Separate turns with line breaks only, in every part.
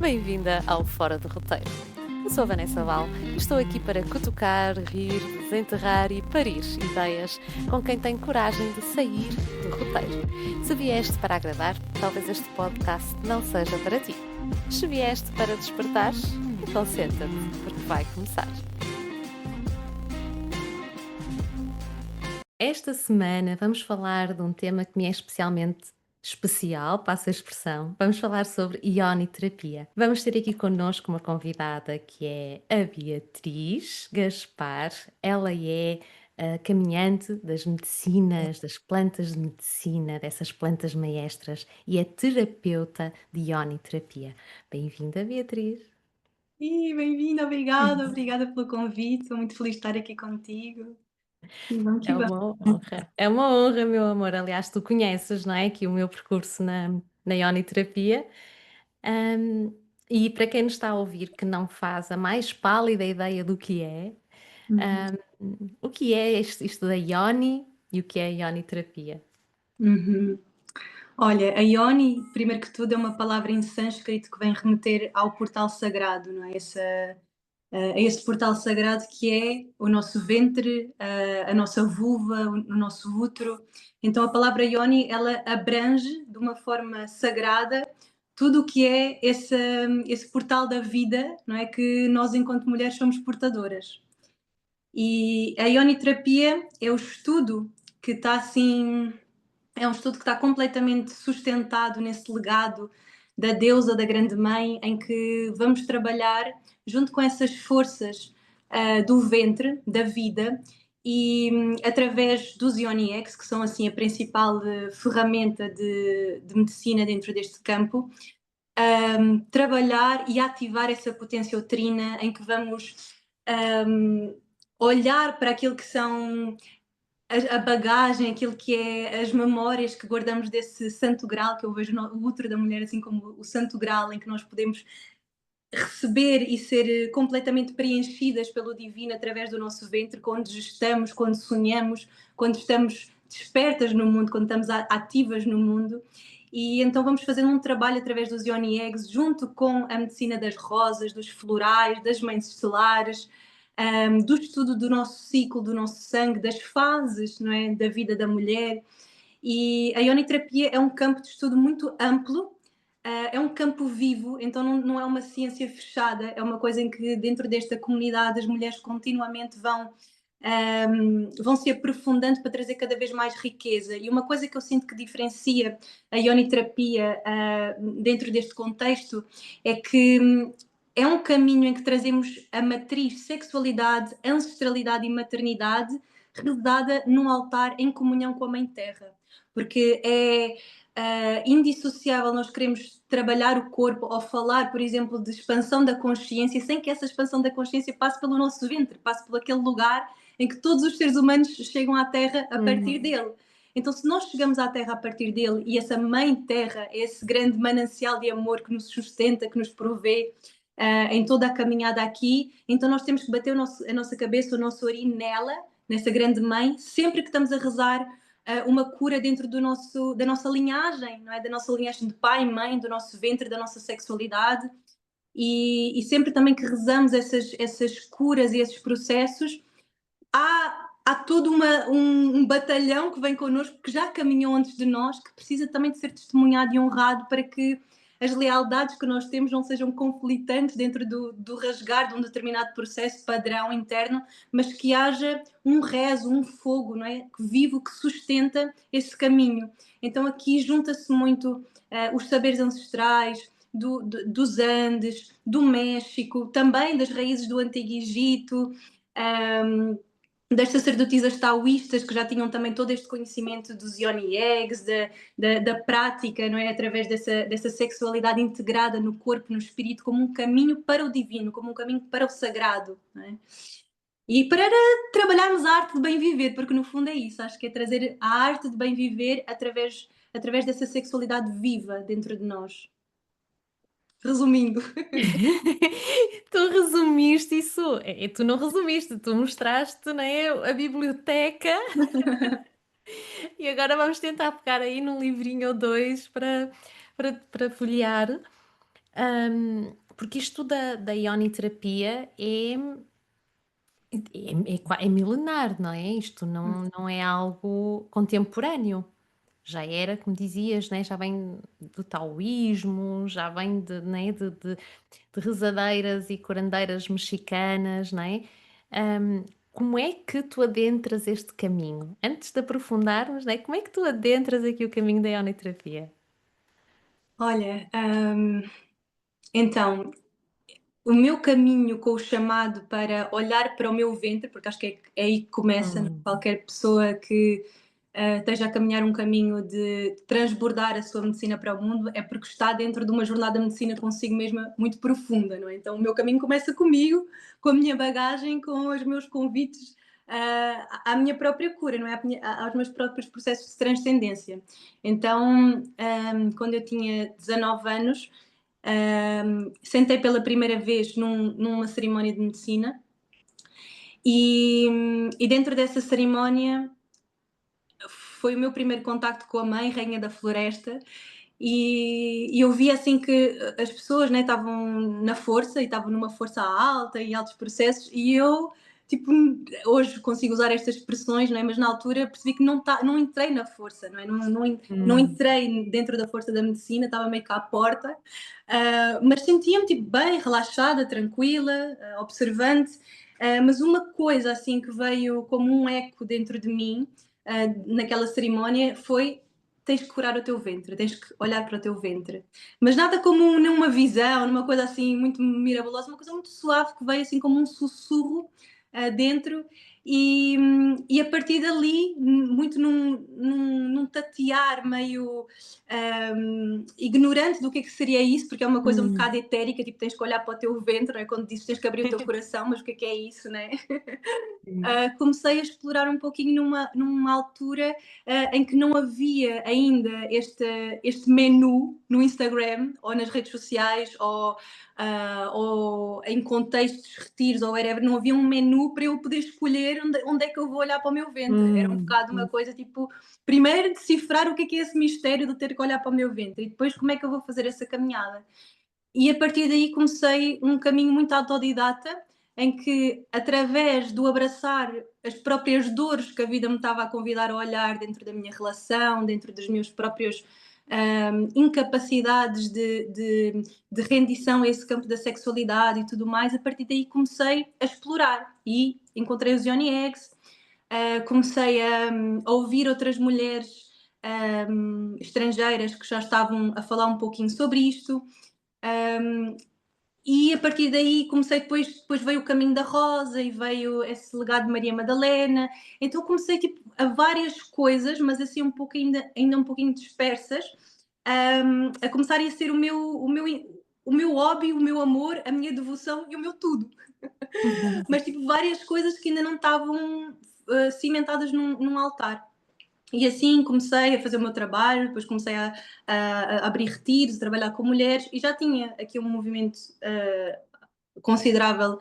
Bem-vinda ao Fora do Roteiro. Eu sou a Vanessa Val e estou aqui para cutucar, rir, desenterrar e parir ideias com quem tem coragem de sair do roteiro. Se vieste para agradar, talvez este podcast não seja para ti. Se vieste para despertar, então senta-te, porque vai começar. Esta semana vamos falar de um tema que me é especialmente especial, passo a expressão. Vamos falar sobre ioniterapia. Vamos ter aqui connosco uma convidada que é a Beatriz Gaspar. Ela é a caminhante das medicinas, das plantas de medicina, dessas plantas maestras e é terapeuta de ioniterapia. Bem-vinda, Beatriz.
Bem-vinda, obrigada pelo convite. Estou muito feliz de estar aqui contigo. E vamos que
É
vamos.
uma honra. É uma honra, meu amor. Aliás, tu conheces, não é? Que o meu percurso na ioniterapia. Hum, e para quem nos está a ouvir que não faz a mais pálida ideia do que é,
Uhum.
o que é isto da ioni e o que é a ioniterapia?
Uhum. Olha, a Ioni, primeiro que tudo, é uma palavra em sânscrito que vem remeter ao portal sagrado, não é? A esse portal sagrado que é o nosso ventre, a nossa vulva, o nosso útero. Então a palavra Ioni, ela abrange de uma forma sagrada tudo o que é esse portal da vida, não é? Que nós, enquanto mulheres, somos portadoras. E a ioniterapia é o estudo que está assim, é um estudo que está completamente sustentado nesse legado da deusa, da grande mãe, em que vamos trabalhar junto com essas forças do ventre, da vida, e através dos Ioni-X, que são assim a principal ferramenta de medicina dentro deste campo, trabalhar e ativar essa potência uterina em que vamos um, olhar para aquilo que são a bagagem, aquilo que é as memórias que guardamos desse santo grau, que eu vejo o útero da mulher assim como o santo grau em que nós podemos receber e ser completamente preenchidas pelo divino através do nosso ventre, quando gestamos, quando sonhamos, quando estamos despertas no mundo, quando estamos ativas no mundo. E então vamos fazer um trabalho através dos Ioni Eggs, junto com a medicina das rosas, dos florais, das mães estelares, do estudo do nosso ciclo, do nosso sangue, das fases, não é, da vida da mulher. E a ioniterapia é um campo de estudo muito amplo, é um campo vivo, então não é uma ciência fechada, é uma coisa em que dentro desta comunidade as mulheres continuamente vão se aprofundando para trazer cada vez mais riqueza. E uma coisa que eu sinto que diferencia a ioniterapia dentro deste contexto é que é um caminho em que trazemos a matriz sexualidade, ancestralidade e maternidade redada num altar em comunhão com a Mãe Terra, porque é indissociável nós queremos trabalhar o corpo ou falar, por exemplo, de expansão da consciência sem que essa expansão da consciência passe pelo nosso ventre, passe por aquele lugar em que todos os seres humanos chegam à Terra a partir
Uhum.
dele. Então, se nós chegamos à Terra a partir dele e essa Mãe Terra, esse grande manancial de amor que nos sustenta, que nos provê em toda a caminhada aqui, então nós temos que bater a nossa cabeça, o nosso orino nela, nessa grande Mãe, sempre que estamos a rezar uma cura dentro da nossa linhagem, não é? Da nossa linhagem de pai, mãe, do nosso ventre, da nossa sexualidade. E sempre também que rezamos essas curas e esses processos, há todo um batalhão que vem connosco, que já caminhou antes de nós, que precisa também de ser testemunhado e honrado para que as lealdades que nós temos não sejam conflitantes dentro do rasgar de um determinado processo padrão interno, mas que haja um rezo, um fogo, não é? Vivo, que sustenta esse caminho. Então aqui junta-se muito os saberes ancestrais, dos Andes, do México, também das raízes do Antigo Egito, um, das sacerdotisas taoístas que já tinham também todo este conhecimento dos yoni eggs, da prática, não é? Através dessa sexualidade integrada no corpo, no espírito, como um caminho para o divino, como um caminho para o sagrado, não é? E para trabalharmos a arte de bem viver, porque no fundo é isso, acho que é trazer a arte de bem viver através dessa sexualidade viva dentro de nós. Resumindo.
Tu resumiste isso, tu não resumiste, tu mostraste, né, a biblioteca. E agora vamos tentar pegar aí num livrinho ou dois para folhear. Porque isto da ioniterapia é milenar, não é? Isto não é algo contemporâneo. Já era, como dizias, né, já vem do taoísmo, já vem né, de rezadeiras e curandeiras mexicanas, não é? Como é que tu adentras este caminho? Antes de aprofundarmos, né, como é que tu adentras aqui o caminho da ioniterapia?
Olha, então, o meu caminho com o chamado para olhar para o meu ventre, porque acho que é aí que começa, né?
Hum,
Qualquer pessoa que esteja a caminhar um caminho de transbordar a sua medicina para o mundo, é porque está dentro de uma jornada de medicina consigo mesma muito profunda, não é? Então o meu caminho começa comigo, com a minha bagagem, com os meus convites à minha própria cura, não é? Aos meus próprios processos de transcendência. Então, quando eu tinha 19 anos, sentei pela primeira vez numa cerimónia de medicina e dentro dessa cerimónia foi o meu primeiro contacto com a mãe, Rainha da Floresta, e eu vi assim que as pessoas, né, estavam na força e estavam numa força alta e altos processos, e eu, tipo, hoje consigo usar estas expressões, né, mas na altura percebi que não entrei na força, não, é? Não
hum,
entrei dentro da força da medicina, estava meio que à porta, mas sentia-me tipo, bem, relaxada, tranquila, observante, mas uma coisa assim que veio como um eco dentro de mim naquela cerimónia foi tens que curar o teu ventre, tens que olhar para o teu ventre. Mas nada como numa visão, numa coisa assim muito mirabolosa, uma coisa muito suave que veio assim como um sussurro dentro e a partir dali, muito num tatear meio ignorante do que seria isso, porque é uma coisa um
hum,
bocado etérica, tipo tens que olhar para o teu ventre, não é? Quando dizes tens que abrir o teu coração, mas o que é isso, não é?
sim.
Comecei a explorar um pouquinho numa altura em que não havia ainda este menu no Instagram ou nas redes sociais ou em contextos, retiros ou whatever, não havia um menu para eu poder escolher onde é que eu vou olhar para o meu ventre. Era um
Hum,
bocado uma
hum,
coisa tipo, primeiro decifrar o que é esse mistério de ter que olhar para o meu ventre e depois como é que eu vou fazer essa caminhada. E a partir daí comecei um caminho muito autodidata, em que, através do abraçar as próprias dores que a vida me estava a convidar a olhar dentro da minha relação, dentro dos meus próprios incapacidades de rendição a esse campo da sexualidade e tudo mais, a partir daí comecei a explorar e encontrei os Yoni Eggs, comecei a ouvir outras mulheres estrangeiras que já estavam a falar um pouquinho sobre isto. Um, e a partir daí comecei depois veio o Caminho da Rosa e veio esse legado de Maria Madalena. Então comecei tipo, a várias coisas, mas assim um pouco ainda um pouquinho dispersas, a começarem a ser o meu hobby, o meu amor, a minha devoção e o meu tudo. Mas tipo várias coisas que ainda não estavam cimentadas num altar. E assim comecei a fazer o meu trabalho, depois comecei a abrir retiros, a trabalhar com mulheres e já tinha aqui um movimento considerável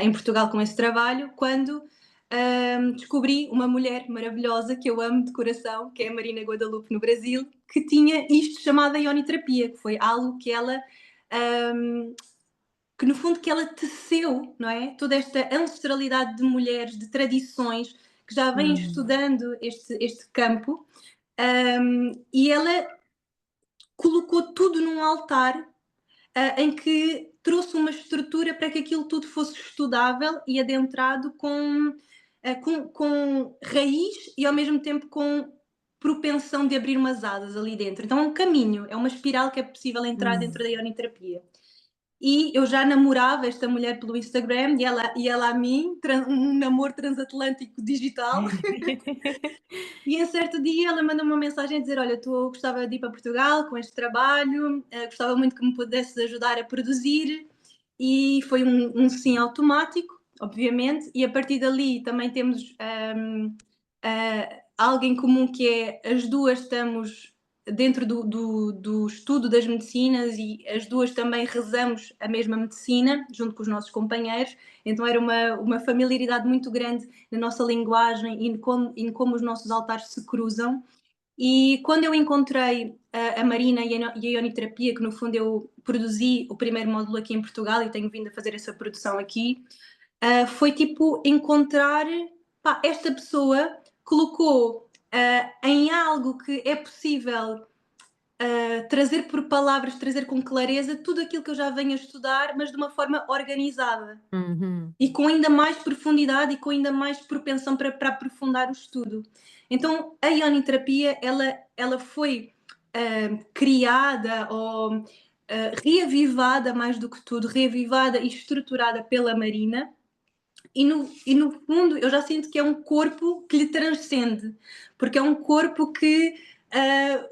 em Portugal com esse trabalho, quando descobri uma mulher maravilhosa que eu amo de coração, que é a Marina Guadalupe no Brasil, que tinha isto chamado ioniterapia, que foi algo que ela um, que no fundo que ela teceu, não é? Toda esta ancestralidade de mulheres, de tradições que já vêm
hum,
estudando este campo, e ela colocou tudo num altar em que trouxe uma estrutura para que aquilo tudo fosse estudável e adentrado com raiz e ao mesmo tempo com propensão de abrir umas asas ali dentro. Então é um caminho, é uma espiral que é possível entrar dentro
hum.
da ioniterapia. E eu já namorava esta mulher pelo Instagram e ela a mim, um namoro transatlântico digital. E em certo dia ela manda uma mensagem a dizer: Olha, gostava de ir para Portugal com este trabalho, gostava muito que me pudesses ajudar a produzir. E foi um sim automático, obviamente. E a partir dali também temos algo em comum que é as duas estamos dentro do estudo das medicinas e as duas também rezamos a mesma medicina, junto com os nossos companheiros. Então era uma familiaridade muito grande na nossa linguagem e em como os nossos altares se cruzam. E quando eu encontrei a Marina e a ioniterapia, que no fundo eu produzi o primeiro módulo aqui em Portugal e tenho vindo a fazer essa produção aqui, foi tipo encontrar, pá, esta pessoa colocou em algo que é possível trazer por palavras, trazer com clareza tudo aquilo que eu já venho a estudar, mas de uma forma organizada
Uhum.
e com ainda mais profundidade e com ainda mais propensão para aprofundar o estudo. Então, a ioniterapia, ela foi criada ou reavivada, mais do que tudo, reavivada e estruturada pela Marina, e no fundo eu já sinto que é um corpo que lhe transcende, porque é um corpo que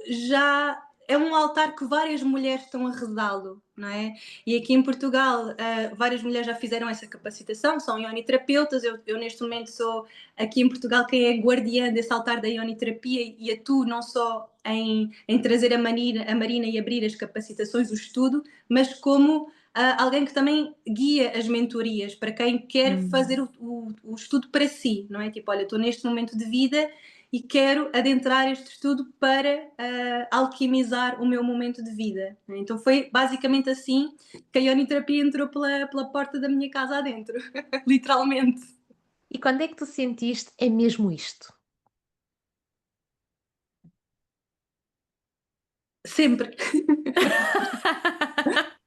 já é um altar que várias mulheres estão a rezá-lo, não é? E aqui em Portugal várias mulheres já fizeram essa capacitação, são ioniterapeutas, eu neste momento sou aqui em Portugal quem é guardiã desse altar da ioniterapia e atuo não só em trazer a Marina e abrir as capacitações, o estudo, mas como alguém que também guia as mentorias para quem quer fazer o estudo para si, não é? Tipo, olha, estou neste momento de vida e quero adentrar este estudo para alquimizar o meu momento de vida. Então foi basicamente assim que a ioniterapia entrou pela porta da minha casa adentro, literalmente.
E quando é que tu sentiste: "É mesmo isto"?
Sempre.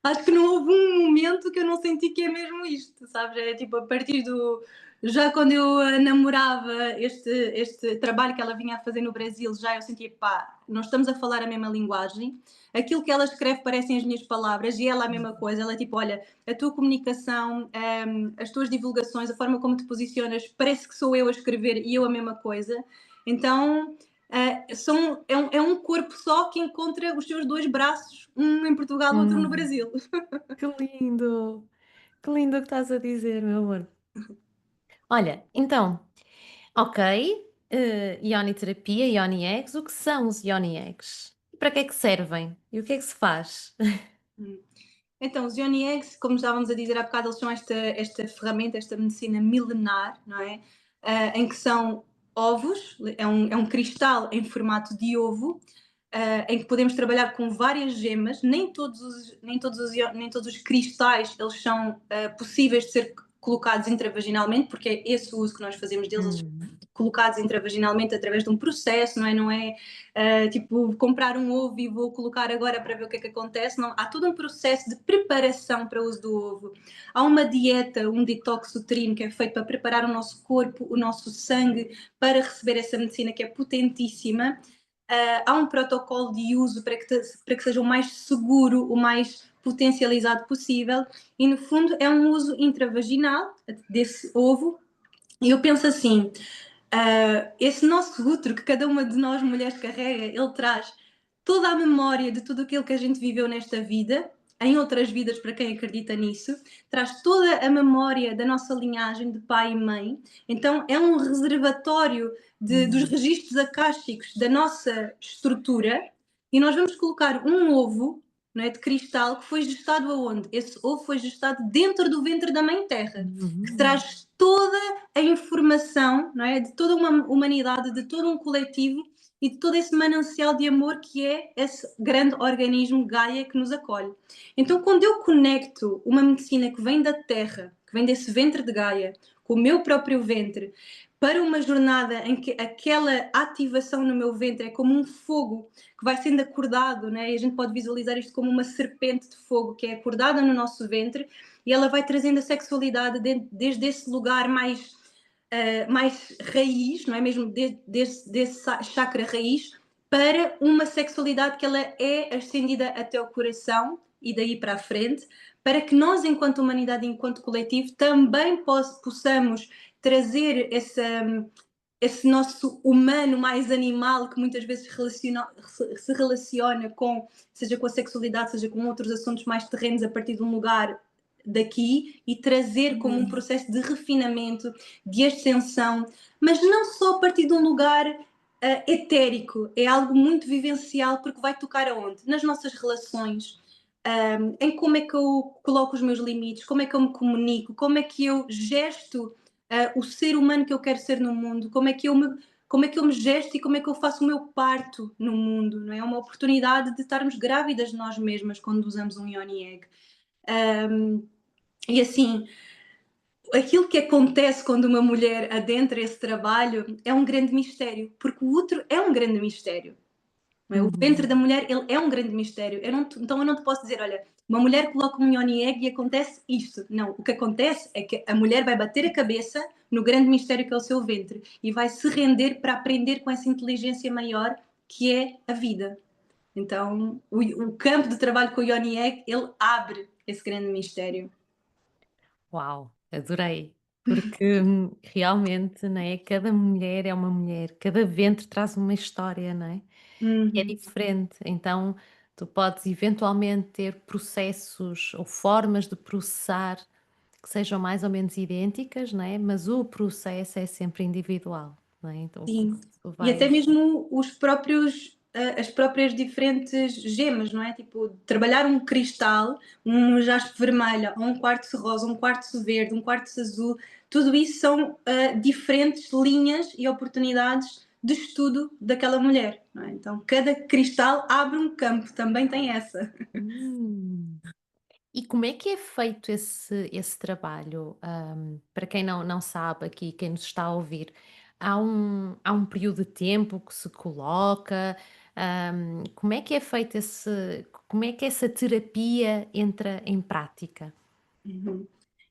Acho que não houve um momento que eu não senti que é mesmo isto, sabes? É tipo a partir do. Já quando eu namorava este trabalho que ela vinha a fazer no Brasil, já eu sentia, pá, nós estamos a falar a mesma linguagem, aquilo que ela escreve parecem as minhas palavras e ela a mesma coisa. Ela é tipo, olha, a tua comunicação, as tuas divulgações, a forma como te posicionas, parece que sou eu a escrever e eu a mesma coisa. Então é um corpo só que encontra os seus dois braços, um em Portugal, outro no
Hum,
Brasil.
que lindo! Que lindo o que estás a dizer, meu amor. Olha, então, ok, ioniterapia, ioni eggs, o que são os ioni eggs? E para que é que servem? E o que é que se faz?
Então, os Ioni Eggs, como estávamos a dizer há bocado, eles são esta ferramenta, esta medicina milenar, não é? Em que são ovos, é um cristal em formato de ovo, em que podemos trabalhar com várias gemas. Nem todos os cristais eles são possíveis de ser colocados intravaginalmente, porque é esse o uso que nós fazemos deles, eles
Hum,
colocados intravaginalmente através de um processo, não é? Não é tipo comprar um ovo e vou colocar agora para ver o que é que acontece. Não, há todo um processo de preparação para o uso do ovo. Há uma dieta, um detox uterino que é feito para preparar o nosso corpo, o nosso sangue para receber essa medicina que é potentíssima. Há um protocolo de uso para que seja o mais seguro, o mais potencializado possível e no fundo é um uso intravaginal desse ovo e eu penso assim, esse nosso útero que cada uma de nós mulheres carrega, ele traz toda a memória de tudo aquilo que a gente viveu nesta vida, em outras vidas, para quem acredita nisso, traz toda a memória da nossa linhagem de pai e mãe. Então, é um reservatório dos
hum,
registros acásticos da nossa estrutura. E nós vamos colocar um ovo, não é, de cristal que foi gestado aonde? Esse ovo foi gestado dentro do ventre da Mãe Terra, que
uhum,
traz toda a informação, não é, de toda uma humanidade, de todo um coletivo e de todo esse manancial de amor que é esse grande organismo Gaia que nos acolhe. Então, quando eu conecto uma medicina que vem da Terra, que vem desse ventre de Gaia, com o meu próprio ventre, para uma jornada em que aquela ativação no meu ventre é como um fogo que vai sendo acordado, né? E a gente pode visualizar isto como uma serpente de fogo que é acordada no nosso ventre e ela vai trazendo a sexualidade desde esse lugar mais raiz, não é mesmo? Desse chakra raiz, para uma sexualidade que ela é ascendida até o coração e daí para a frente, para que nós, enquanto humanidade, enquanto coletivo, também possamos trazer esse nosso humano mais animal que muitas vezes se relaciona com, seja com a sexualidade, seja com outros assuntos mais terrenos a partir de um lugar daqui e trazer como um
hum.
processo de refinamento, de ascensão, mas não só a partir de um lugar etérico, é algo muito vivencial porque vai tocar aonde? Nas nossas relações, em como é que eu coloco os meus limites, como é que eu me comunico, como é que eu gesto o ser humano que eu quero ser no mundo, como é que eu me como é que eu me gesto e como é que eu faço o meu parto no mundo, não é? É uma oportunidade de estarmos grávidas de nós mesmas quando usamos um Yoni Egg. Um, e assim, aquilo que acontece quando uma mulher adentra esse trabalho é um grande mistério, porque o útero é um grande mistério. Não é? O ventre
Uhum.
da mulher ele é um grande mistério. Então eu não te posso dizer, olha, uma mulher coloca um yoni egg e acontece isto. Não, o que acontece é que a mulher vai bater a cabeça no grande mistério que é o seu ventre e vai se render para aprender com essa inteligência maior que é a vida. Então o campo de trabalho com o yoni egg ele abre esse grande mistério.
Uau, adorei. Porque realmente, né, cada mulher é uma mulher, cada ventre traz uma história, não é? É
Uhum.
diferente. Então, tu podes eventualmente ter processos ou formas de processar que sejam mais ou menos idênticas, não é? Mas o processo é sempre individual, não é? Então, o que
Sim.
tu
E até
vais.
mesmo os próprios as próprias diferentes gemas, não é? Tipo, trabalhar um cristal, um jaspe vermelho, um quartzo rosa, um quartzo verde, um quartzo azul, tudo isso são diferentes linhas e oportunidades de estudo daquela mulher, não é? Então, cada cristal abre um campo, também tem essa.
Hum. E como é que é feito esse trabalho? Para quem não sabe aqui, quem nos está a ouvir, há um período de tempo que se coloca? Como é que é feito como é que essa terapia entra em prática?
Uhum.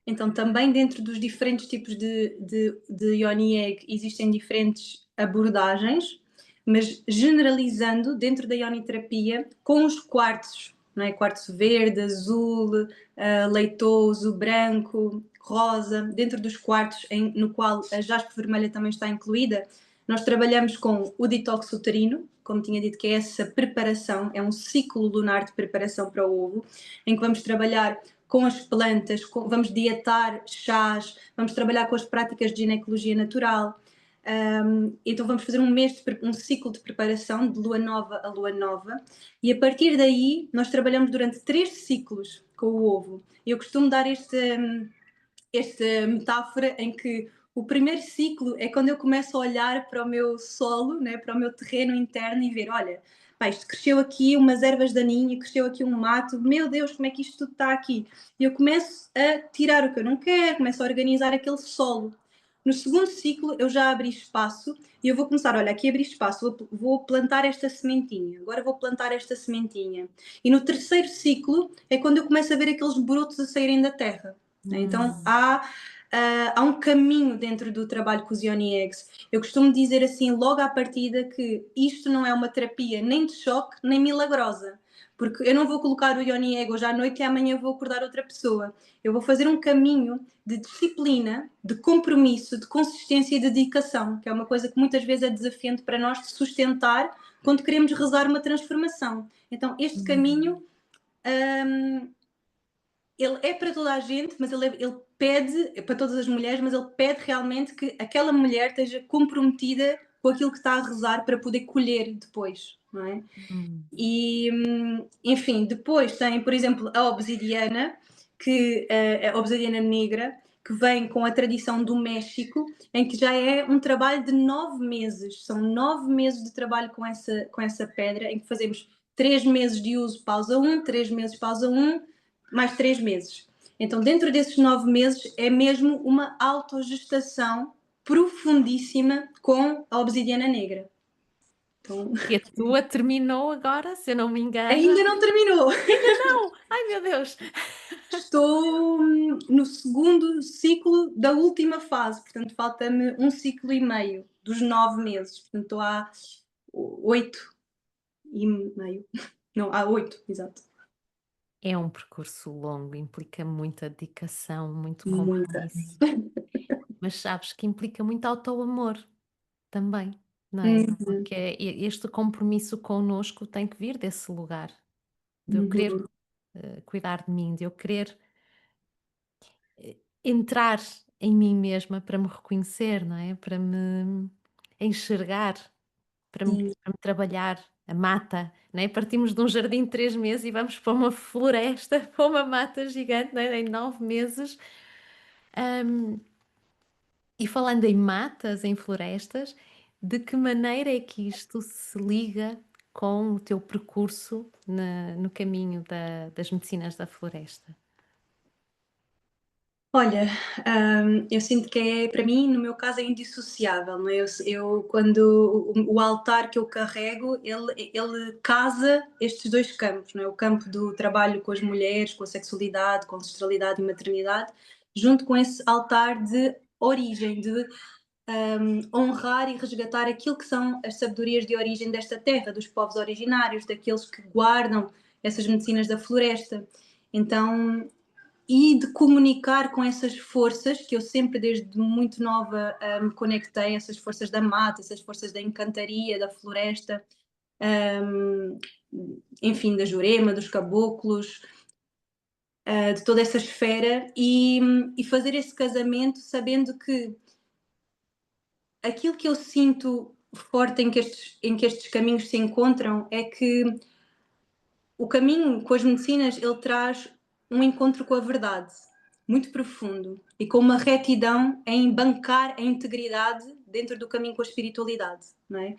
Então, também dentro dos diferentes tipos de Yoni Egg existem diferentes abordagens, mas generalizando dentro da ioniterapia com os quartzos, não é? Quartzo verde, azul, leitoso, branco, rosa, dentro dos quartos no qual a jaspe vermelha também está incluída, nós trabalhamos com o detox uterino, como tinha dito, que é essa preparação, é um ciclo lunar de preparação para o ovo, em que vamos trabalhar com as plantas, vamos dietar chás, vamos trabalhar com as práticas de ginecologia natural. Então vamos fazer um ciclo de preparação de lua nova a lua nova e a partir daí nós trabalhamos durante 3 ciclos com o ovo. Eu costumo dar esta metáfora em que o primeiro ciclo é quando eu começo a olhar para o meu solo, né, para o meu terreno interno e ver, olha, pá, isto cresceu aqui umas ervas daninhas, cresceu aqui um mato, meu Deus, como é que isto tudo está aqui? E eu começo a tirar o que eu não quero, começo a organizar aquele solo. No segundo ciclo eu já abri espaço e eu vou começar, olha, aqui abri espaço, vou plantar esta sementinha, agora vou plantar esta sementinha. E no terceiro ciclo é quando eu começo a ver aqueles brotos a saírem da terra. Então
Hum.
há um caminho dentro do trabalho com os Yoni Eggs. Eu costumo dizer assim, logo à partida, que isto não é uma terapia nem de choque, nem milagrosa. Porque eu não vou colocar o Yoni Egg hoje à noite e amanhã vou acordar outra pessoa. Eu vou fazer um caminho de disciplina, de compromisso, de consistência e dedicação, que é uma coisa que muitas vezes é desafiante para nós de sustentar quando queremos rezar uma transformação. Então, este
Hum.
caminho hum, ele é para toda a gente, mas ele pede, é para todas as mulheres, mas ele pede realmente que aquela mulher esteja comprometida com aquilo que está a rezar para poder colher depois, não é?
Hum.
E, enfim, depois tem, por exemplo, a obsidiana, a obsidiana negra, que vem com a tradição do México, em que já é um trabalho de 9 meses. São 9 meses de trabalho com essa pedra, em que fazemos 3 meses de uso, pausa 3 meses, pausa mais 3 meses. Então, dentro desses 9 meses, é mesmo uma autogestação profundíssima com a obsidiana negra. Então,
Que a tua terminou agora, se eu não me engano.
ainda não terminou.
Ainda não! Ai, meu Deus!
Estou no segundo ciclo da última fase, portanto, falta-me um ciclo e meio dos 9 meses. Portanto, estou há 8 e meio. Não, há 8, exato.
É um percurso longo, implica muita dedicação, muito
Muita.
compromisso, mas sabes que implica muito auto-amor também, não é?
Uhum,
Porque este compromisso connosco tem que vir desse lugar, de eu querer,
uhum,
cuidar de mim, de eu querer, entrar em mim mesma para me reconhecer, não é? Para me enxergar,
sim,
para me trabalhar a mata, não é? Partimos de um jardim de 3 meses e vamos para uma floresta, para uma mata gigante, não é? Em 9 meses. Hum, e falando em matas, em florestas, De que maneira é que isto se liga com o teu percurso no caminho das medicinas da floresta?
Olha, eu sinto que é, para mim, no meu caso, é indissociável, não é? Eu quando o altar que eu carrego, ele casa estes 2 campos, não é? O campo do trabalho com as mulheres, com a sexualidade, com a ancestralidade e maternidade, junto com esse altar de origem, de honrar e resgatar aquilo que são as sabedorias de origem desta terra, dos povos originários, daqueles que guardam essas medicinas da floresta. Então, e de comunicar com essas forças que eu sempre desde muito nova me conectei, essas forças da mata, essas forças da encantaria, da floresta, um, enfim, da Jurema, dos caboclos, de toda essa esfera e fazer esse casamento sabendo que aquilo que eu sinto forte em que estes caminhos se encontram é que o caminho com as medicinas ele traz um encontro com a verdade muito profundo e com uma retidão em bancar a integridade dentro do caminho com a espiritualidade, não é?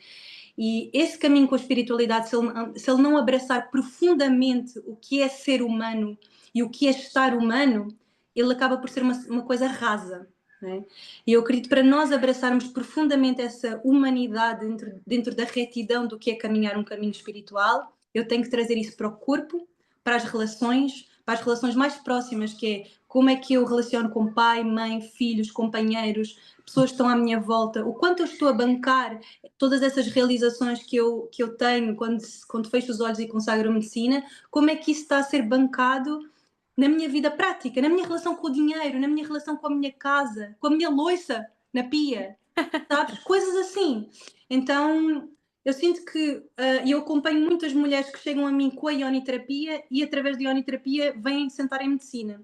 E esse caminho com a espiritualidade, se ele não abraçar profundamente o que é ser humano e o que é estar humano, ele acaba por ser uma coisa rasa. Não é? E eu acredito que para nós abraçarmos profundamente essa humanidade dentro da retidão do que é caminhar um caminho espiritual, eu tenho que trazer isso para o corpo, para as relações mais próximas, que é como é que eu relaciono com pai, mãe, filhos, companheiros, pessoas que estão à minha volta, o quanto eu estou a bancar todas essas realizações que eu tenho quando fecho os olhos e consagro a medicina, como é que isso está a ser bancado na minha vida prática, na minha relação com o dinheiro, na minha relação com a minha casa, com a minha loiça na pia, sabes? Coisas assim. Então, eu sinto que eu acompanho muitas mulheres que chegam a mim com a ioniterapia e através da ioniterapia vêm sentar em medicina.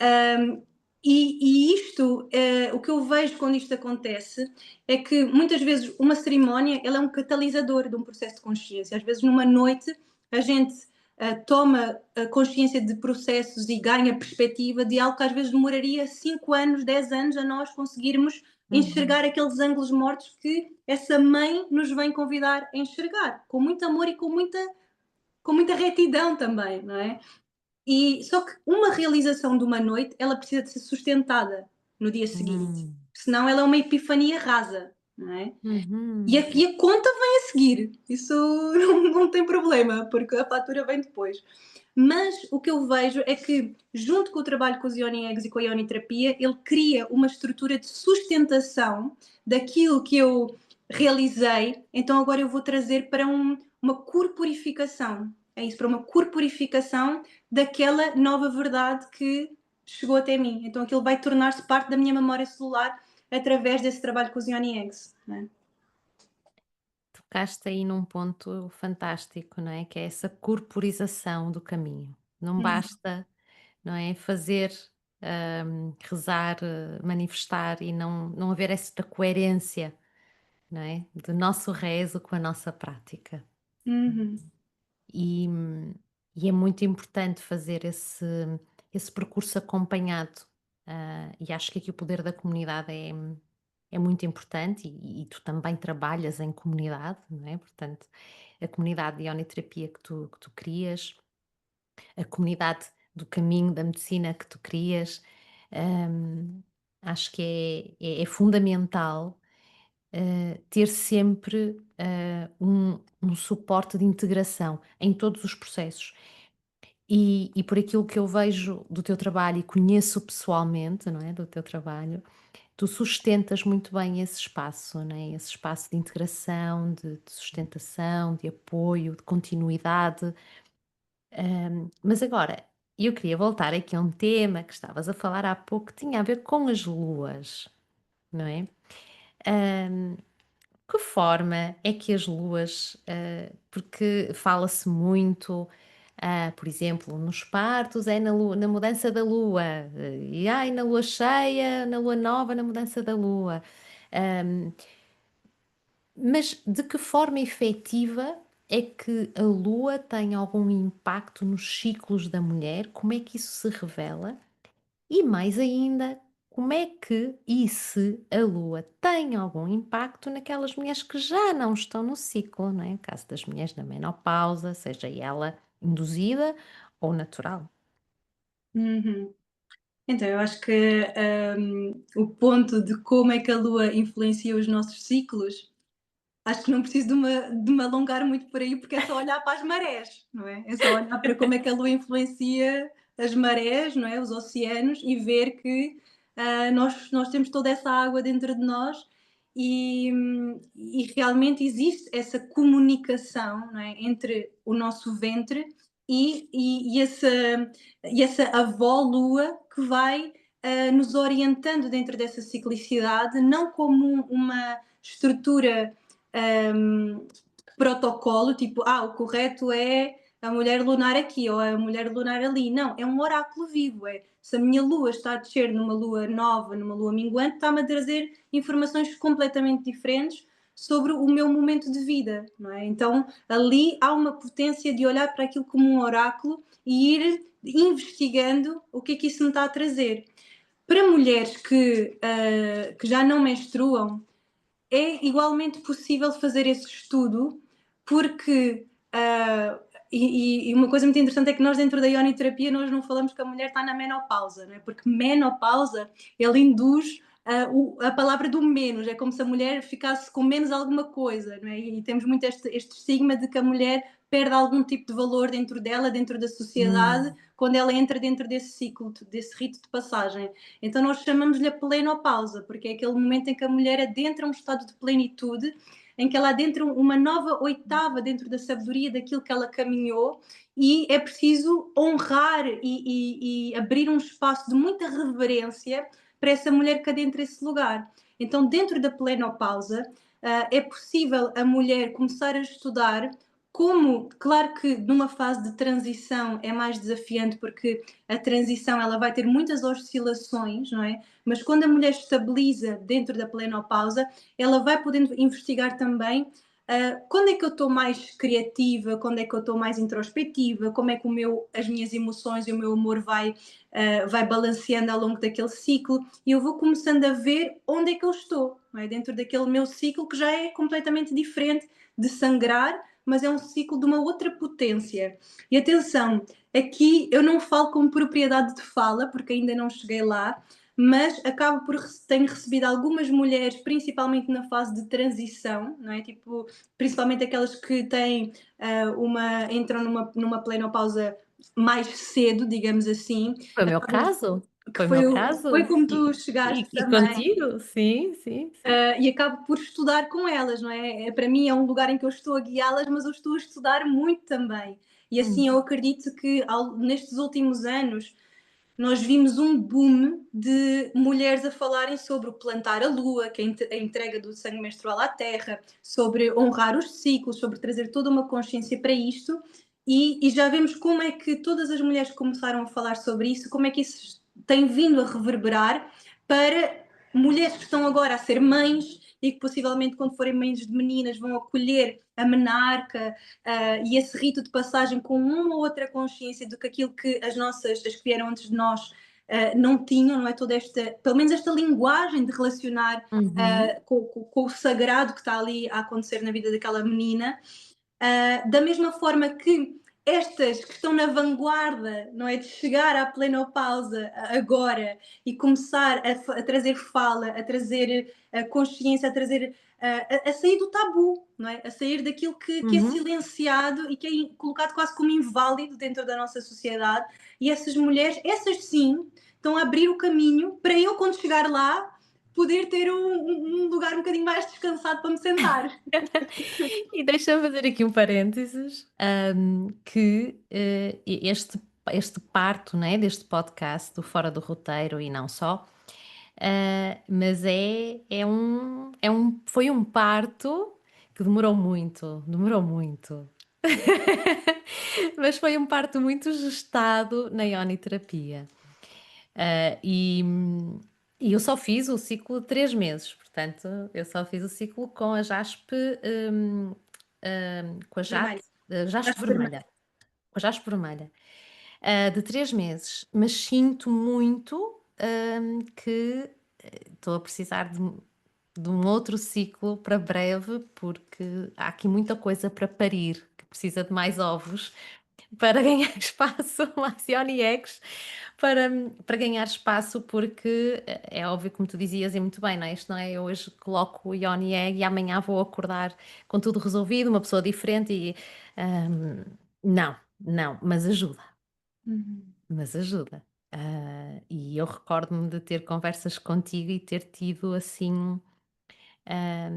Um, e isto, o que eu vejo quando isto acontece é que muitas vezes uma cerimónia ela é um catalisador de um processo de consciência. Às vezes numa noite a gente toma consciência de processos e ganha perspectiva de algo que às vezes demoraria 5 anos, 10 anos a nós conseguirmos
Uhum.
enxergar aqueles ângulos mortos que essa mãe nos vem convidar a enxergar, com muito amor e com muita retidão também, não é? E só que uma realização de uma noite, ela precisa de ser sustentada no dia seguinte,
Hum.
senão ela é uma epifania rasa, não é?
Uhum.
E a conta vem a seguir, isso não tem problema, porque a fatura vem depois. Mas o que eu vejo é que, junto com o trabalho com os Ioni Eggs e com a ioniterapia, ele cria uma estrutura de sustentação daquilo que eu realizei, então agora eu vou trazer para uma corporificação. É isso, para uma corporificação daquela nova verdade que chegou até mim. Então aquilo vai tornar-se parte da minha memória celular através desse trabalho com os Ioni Eggs. Não é?
Tocaste aí num ponto fantástico, não é? Que é essa corporização do caminho. Não
Uhum.
basta, não é? Fazer, rezar, manifestar e não haver esta coerência, não é? Do nosso rezo com a nossa prática.
Uhum.
E, e é muito importante fazer esse percurso acompanhado. E acho que aqui o poder da comunidade é muito importante e tu também trabalhas em comunidade, não é? Portanto, a comunidade de ioniterapia que tu crias, a comunidade do caminho da medicina que tu crias, hum, acho que é fundamental ter sempre um suporte de integração em todos os processos. E por aquilo que eu vejo do teu trabalho e conheço pessoalmente, não é? Do teu trabalho, tu sustentas muito bem esse espaço, não é? Esse espaço de integração, de sustentação, de apoio, de continuidade. Mas agora, eu queria voltar aqui a um tema que estavas a falar há pouco, que tinha a ver com as luas, não é? Hum, Que forma é que as luas, porque fala-se muito, por exemplo, nos partos é na mudança da lua, e ai, na lua cheia, na lua nova, na mudança da lua. Hum, mas de que forma efetiva é que a lua tem algum impacto nos ciclos da mulher? Como é que isso se revela? E mais ainda, como é que e se a Lua tem algum impacto naquelas mulheres que já não estão no ciclo, não é? No caso das mulheres na menopausa, seja ela induzida ou natural.
Uhum. Então, eu acho que, o ponto de como é que a Lua influencia os nossos ciclos, acho que não preciso de me alongar muito por aí, porque é só olhar para as marés, não é? É só olhar para como é que a Lua influencia as marés, não é? Os oceanos, e ver que nós temos toda essa água dentro de nós e realmente existe essa comunicação, não é? Entre o nosso ventre e essa avó Lua que vai nos orientando dentro dessa ciclicidade, não como uma estrutura um, protocolo, tipo, o correto é a mulher lunar aqui ou a mulher lunar ali. Não, é um oráculo vivo. Se a minha lua está a descer numa lua nova, numa lua minguante, está-me a trazer informações completamente diferentes sobre o meu momento de vida, não é? Então, ali há uma potência de olhar para aquilo como um oráculo e ir investigando o que é que isso me está a trazer. Para mulheres que já não menstruam, é igualmente possível fazer esse estudo, porque e uma coisa muito interessante é que nós dentro da ioniterapia nós não falamos que a mulher está na menopausa, não é? Porque menopausa ele induz a palavra do menos, é como se a mulher ficasse com menos alguma coisa, não é? E temos muito este estigma de que a mulher perde algum tipo de valor dentro dela, dentro da sociedade,
Hum.
quando ela entra dentro desse ciclo, desse rito de passagem. Então nós chamamos-lhe a plenopausa, porque é aquele momento em que a mulher adentra um estado de plenitude, em que ela adentra uma nova oitava dentro da sabedoria daquilo que ela caminhou, e é preciso honrar e abrir um espaço de muita reverência para essa mulher que adentra esse lugar. Então, dentro da plenopausa, é possível a mulher começar a estudar como, claro que numa fase de transição é mais desafiante porque a transição ela vai ter muitas oscilações, não é? Mas quando a mulher estabiliza dentro da plenopausa, ela vai podendo investigar também quando é que eu estou mais criativa, quando é que eu estou mais introspectiva, como é que as minhas emoções e o meu humor vai balanceando ao longo daquele ciclo, e eu vou começando a ver onde é que eu estou, não é? Dentro daquele meu ciclo que já é completamente diferente de sangrar, mas é um ciclo de uma outra potência. E atenção, aqui eu não falo com propriedade de fala, porque ainda não cheguei lá, mas acabo por tenho recebido algumas mulheres, principalmente na fase de transição, não é? Tipo, principalmente aquelas que têm entram numa plenopausa mais cedo, digamos assim,
Foi o meu caso,
que
foi o meu
foi
caso.
como tu
E
chegaste
e
também.
contigo? Sim, sim, sim.
E acabo por estudar com elas, não é? Para mim é um lugar em que eu estou a guiá-las, mas eu estou a estudar muito também. E assim
Hum.
eu acredito que nestes últimos anos nós vimos um boom de mulheres a falarem sobre o plantar a lua, que é a entrega do sangue menstrual à terra, sobre honrar os ciclos, sobre trazer toda uma consciência para isto. E já vemos como é que todas as mulheres que começaram a falar sobre isso, como é que isso tem vindo a reverberar para mulheres que estão agora a ser mães e que possivelmente quando forem mães de meninas vão acolher a menarca e esse rito de passagem com uma ou outra consciência do que aquilo que as que vieram antes de nós não tinham, não é? Toda esta, pelo menos esta linguagem de relacionar
Uhum.
com o sagrado que está ali a acontecer na vida daquela menina. Da mesma forma que estas que estão na vanguarda, não é, de chegar à plenopausa agora e começar a trazer fala, a trazer consciência, a trazer a sair do tabu, não é? A sair daquilo que é
Uhum.
silenciado e que é colocado quase como inválido dentro da nossa sociedade. E essas mulheres, essas sim, estão a abrir o caminho para eu, quando chegar lá, poder ter um lugar um bocadinho mais descansado para me sentar.
E deixa-me fazer aqui um parênteses, que, este parto, né, deste podcast do Fora do Roteiro e não só, mas foi um parto que demorou muito. Mas foi um parto muito gestado na ioniterapia. E eu só fiz o ciclo de 3 meses, portanto, eu só fiz o ciclo com a jaspe, com
Vermelho.
a jaspe
Acho vermelho.
vermelha, com a jaspe vermelha, de 3 meses, mas sinto muito, que estou a precisar de um outro ciclo para breve, porque há aqui muita coisa para parir, que precisa de mais ovos para ganhar espaço, mais Ioni eggs, para ganhar espaço, porque é óbvio, como tu dizias e muito bem, não é? Isto não é eu hoje coloco o Ioni egg e amanhã vou acordar com tudo resolvido, uma pessoa diferente e não, não, mas ajuda,
Uhum.
mas ajuda. E eu recordo-me de ter conversas contigo e ter tido assim. ah,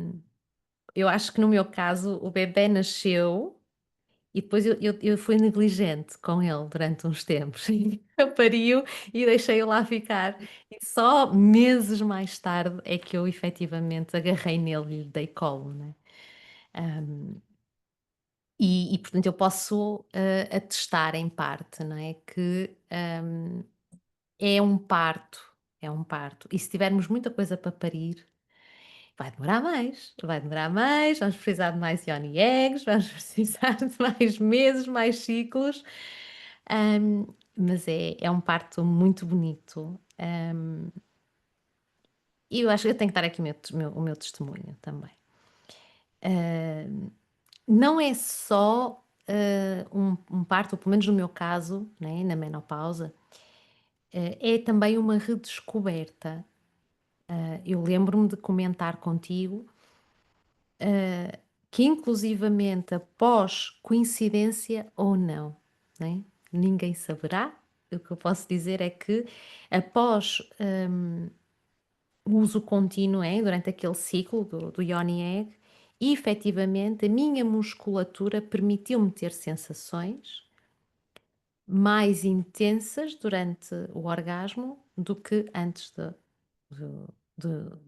eu acho que no meu caso o bebé nasceu e depois eu fui negligente com ele durante uns tempos. Eu pari-o e deixei-o lá ficar. E só meses mais tarde é que eu efetivamente agarrei nele e lhe dei colo, né. Hum, portanto eu posso, atestar em parte, não é, que, é um parto, é um parto. E se tivermos muita coisa para parir, vai demorar mais, vamos precisar de mais Yoni eggs, vamos precisar de mais meses, mais ciclos, mas é um parto muito bonito, e eu acho que eu tenho que dar aqui o meu testemunho também. Hum, não é só, um parto, ou pelo menos no meu caso, né, na menopausa, é também uma redescoberta. Eu lembro-me de comentar contigo que inclusivamente após coincidência ou não, né, ninguém saberá. O que eu posso dizer é que após, o uso contínuo, durante aquele ciclo do Yoni Egg, efetivamente a minha musculatura permitiu-me ter sensações mais intensas durante o orgasmo do que antes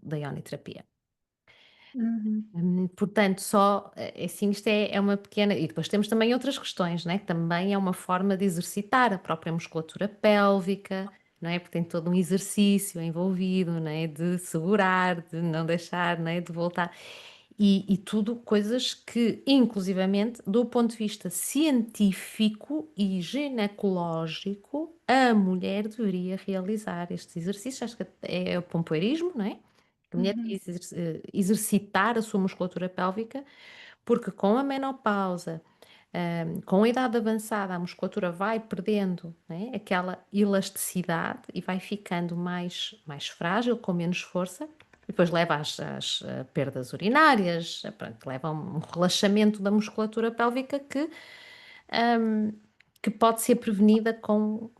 da ioniterapia.
Uhum.
Portanto, só, assim, isto é uma pequena e depois temos também outras questões, né, que também é uma forma de exercitar a própria musculatura pélvica, não é, porque tem todo um exercício envolvido, né, de segurar, de não deixar, né, de voltar, e tudo coisas que inclusivamente do ponto de vista científico e ginecológico, a mulher deveria realizar estes exercícios, acho que é o pompoarismo, não é? A mulher
Uhum.
devia exercitar a sua musculatura pélvica, porque com a menopausa, com a idade avançada, a musculatura vai perdendo, né, aquela elasticidade e vai ficando mais frágil, com menos força, e depois leva às perdas urinárias, pronto, leva a um relaxamento da musculatura pélvica hum, que pode ser prevenida com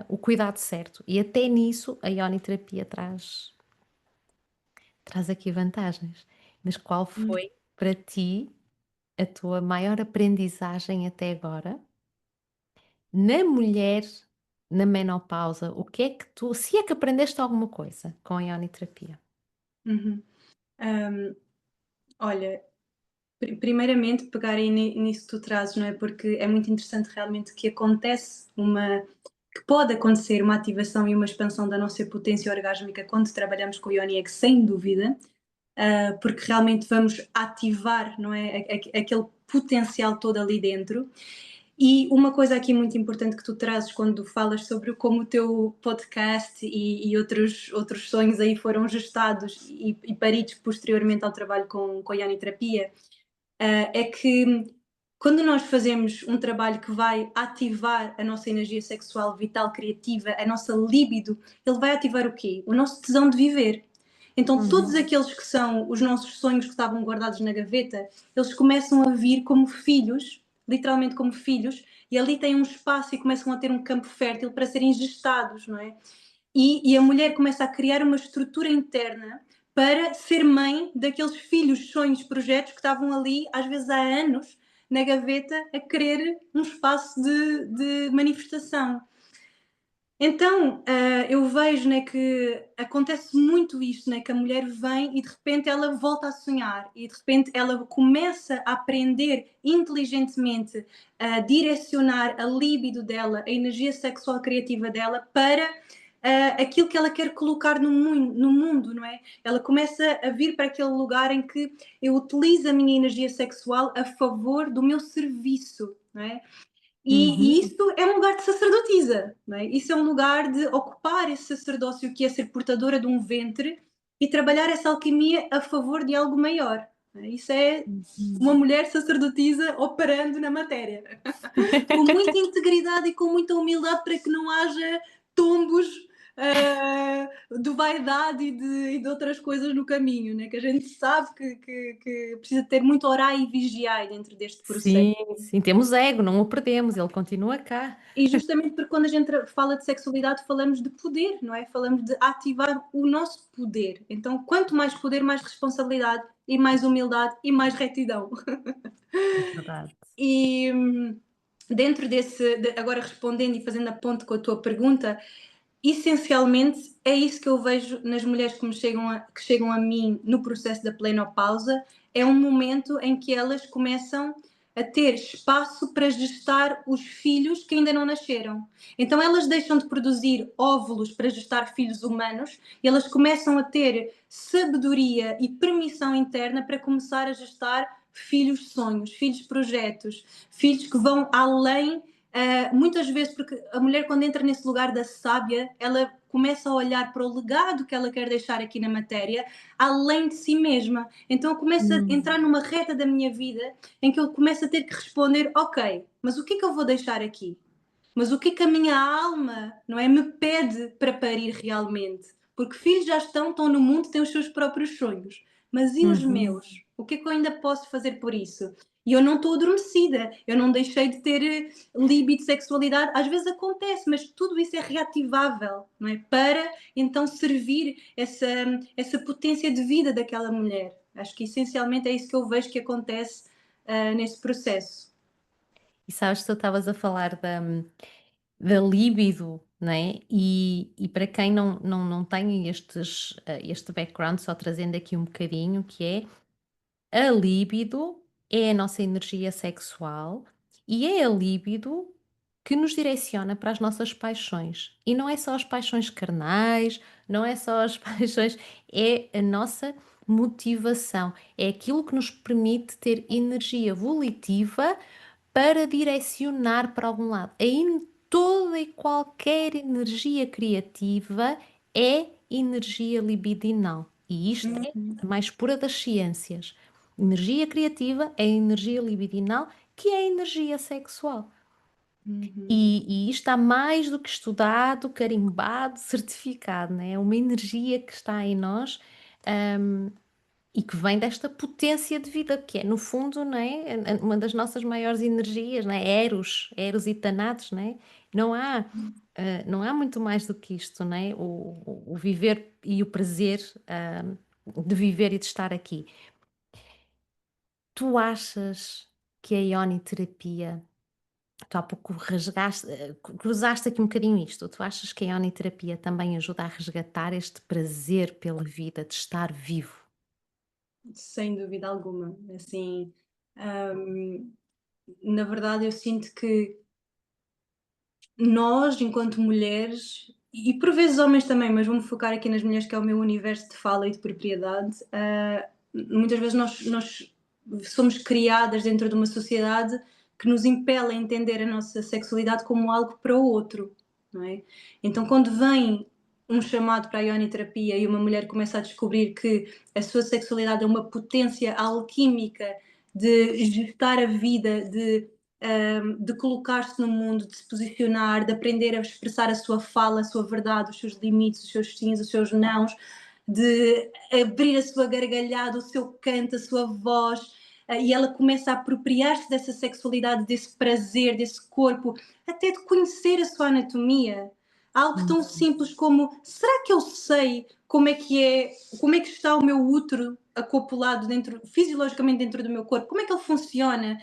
o cuidado certo. E até nisso a ioniterapia traz aqui vantagens. Mas qual
Hum.
foi para ti a tua maior aprendizagem até agora na mulher na menopausa? O que é que tu, se é que aprendeste alguma coisa com a ioniterapia?
Uhum. Hum, olha, primeiramente pegar aí nisso que tu trazes, não é? Porque é muito interessante realmente que que pode acontecer uma ativação e uma expansão da nossa potência orgásmica quando trabalhamos com o Ioni Egg, sem dúvida, porque realmente vamos ativar, não é? Aquele potencial todo ali dentro. E uma coisa aqui muito importante que tu trazes quando falas sobre como o teu podcast e outros sonhos aí foram gestados e paridos posteriormente ao trabalho com a ioniterapia, é que quando nós fazemos um trabalho que vai ativar a nossa energia sexual vital, criativa, a nossa libido, ele vai ativar o quê? O nosso tesão de viver. Então, todos
Uhum,
aqueles que são os nossos sonhos que estavam guardados na gaveta, eles começam a vir como filhos, literalmente como filhos, e ali têm um espaço e começam a ter um campo fértil para serem gestados, não é? E a mulher começa a criar uma estrutura interna para ser mãe daqueles filhos, sonhos, projetos que estavam ali, às vezes há anos, na gaveta, a querer um espaço de manifestação. Então, eu vejo, né, que acontece muito isto, né, que a mulher vem e de repente ela volta a sonhar e de repente ela começa a aprender inteligentemente a direcionar a libido dela, a energia sexual criativa dela para aquilo que ela quer colocar no mundo, não é? Ela começa a vir para aquele lugar em que eu utilizo a minha energia sexual a favor do meu serviço, não é? E
Uhum.
isso é um lugar de sacerdotisa, não é? Isso é um lugar de ocupar esse sacerdócio que é ser portadora de um ventre e trabalhar essa alquimia a favor de algo maior. Não é? Isso é
Uhum.
uma mulher sacerdotisa operando na matéria, com muita integridade e com muita humildade para que não haja tombos de vaidade e de outras coisas no caminho, né? Que a gente sabe que precisa ter muito orar e vigiar dentro deste processo.
Sim, sim, temos ego, não o perdemos, ele continua cá.
E justamente porque quando a gente fala de sexualidade falamos de poder, não é? Falamos de ativar o nosso poder. Então, quanto mais poder, mais responsabilidade e mais humildade e mais retidão.
É verdade.
E dentro desse, agora respondendo e fazendo a ponte com a tua pergunta, essencialmente é isso que eu vejo nas mulheres que chegam a mim no processo da plenopausa, é um momento em que elas começam a ter espaço para gestar os filhos que ainda não nasceram. Então elas deixam de produzir óvulos para gestar filhos humanos e elas começam a ter sabedoria e permissão interna para começar a gestar filhos sonhos, filhos projetos, filhos que vão além. Muitas vezes, porque a mulher, quando entra nesse lugar da sábia, ela começa a olhar para o legado que ela quer deixar aqui na matéria, além de si mesma. Então, começa a
Hum.
entrar numa reta da minha vida em que eu começo a ter que responder: ok, mas o que é que eu vou deixar aqui? Mas o que é que a minha alma, não é, me pede para parir realmente? Porque filhos já estão no mundo, têm os seus próprios sonhos. Mas e os
Uhum.
meus? O que é que eu ainda posso fazer por isso? E eu não estou adormecida, eu não deixei de ter libido, sexualidade. Às vezes acontece, mas tudo isso é reativável, não é? Para então servir essa potência de vida daquela mulher. Acho que essencialmente é isso que eu vejo que acontece nesse processo.
E sabes, tu estavas a falar da libido, né? E para quem não tem este background, só trazendo aqui um bocadinho, que é a libido é a nossa energia sexual e é a libido que nos direciona para as nossas paixões. E não é só as paixões carnais, não é só as paixões, é a nossa motivação. É aquilo que nos permite ter energia volitiva para direcionar para algum lado. Toda e qualquer energia criativa é energia libidinal. E isto é
Uhum,
a mais pura das ciências. Energia criativa é energia libidinal, que é energia sexual.
uhum,
E isto está mais do que estudado, carimbado, certificado, né? É uma energia que está em nós, e que vem desta potência de vida, que é, no fundo, né, uma das nossas maiores energias, né? Eros e Thanatos, né? Não há, não há muito mais do que isto, né? O viver e o prazer, de viver e de estar aqui. Tu achas que a ioniterapia, tu há pouco cruzaste aqui um bocadinho isto, tu achas que a ioniterapia também ajuda a resgatar este prazer pela vida, de estar vivo?
sem dúvida alguma. Assim, hum, na verdade, eu sinto que nós, enquanto mulheres, e por vezes homens também, mas vou-me focar aqui nas mulheres, que é o meu universo de fala e de propriedade, muitas vezes nós somos criadas dentro de uma sociedade que nos impele a entender a nossa sexualidade como algo para o outro, não é? Então, quando vem um chamado para a ioniterapia e uma mulher começa a descobrir que a sua sexualidade é uma potência alquímica de gestar a vida, de colocar-se no mundo, de se posicionar, de aprender a expressar a sua fala, a sua verdade, os seus limites, os seus sims, os seus nãos, de abrir a sua gargalhada, o seu canto, a sua voz, e ela começa a apropriar-se dessa sexualidade, desse prazer, desse corpo, até de conhecer a sua anatomia. Algo
Hum.
tão simples como: será que eu sei como é que está o meu útero acoplado dentro, fisiologicamente dentro do meu corpo? Como é que ele funciona?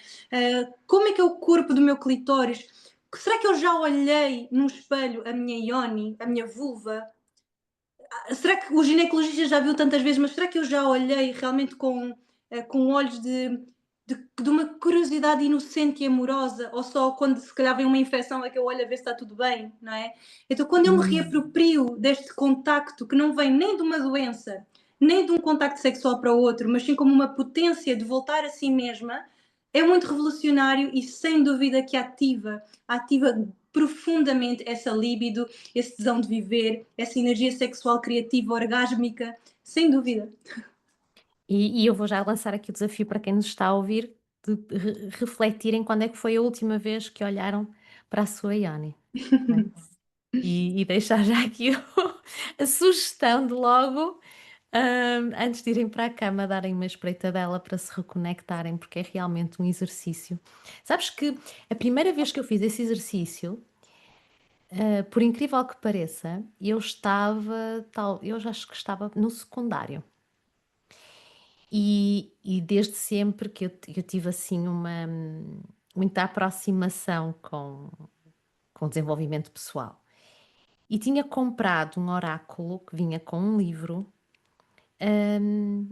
Como é que é o corpo do meu clitóris? Será que eu já olhei num espelho a minha ioni, a minha vulva? Será que o ginecologista já viu tantas vezes, mas será que eu já olhei realmente com olhos de uma curiosidade inocente e amorosa? Ou só quando se calhar vem uma infecção é que eu olho a ver se está tudo bem, não é? Então quando eu me
Hum.
reaproprio deste contacto que não vem nem de uma doença, nem de um contacto sexual para o outro, mas sim como uma potência de voltar a si mesma, É muito revolucionário e sem dúvida que ativa profundamente essa libido, esse tesão de viver, essa energia sexual criativa, orgásmica, sem dúvida.
E eu vou já lançar aqui o desafio para quem nos está a ouvir, de refletirem quando é que foi a última vez que olharam para a sua Ioni, não é? E deixar já aqui a sugestão de logo, antes de irem para a cama, darem uma espreitadela para se reconectarem, porque é realmente um exercício. Sabes que a primeira vez que eu fiz esse exercício, por incrível que pareça, eu já acho que estava no secundário. E desde sempre que eu tive assim muita aproximação com o desenvolvimento pessoal. E tinha comprado um oráculo que vinha com um livro,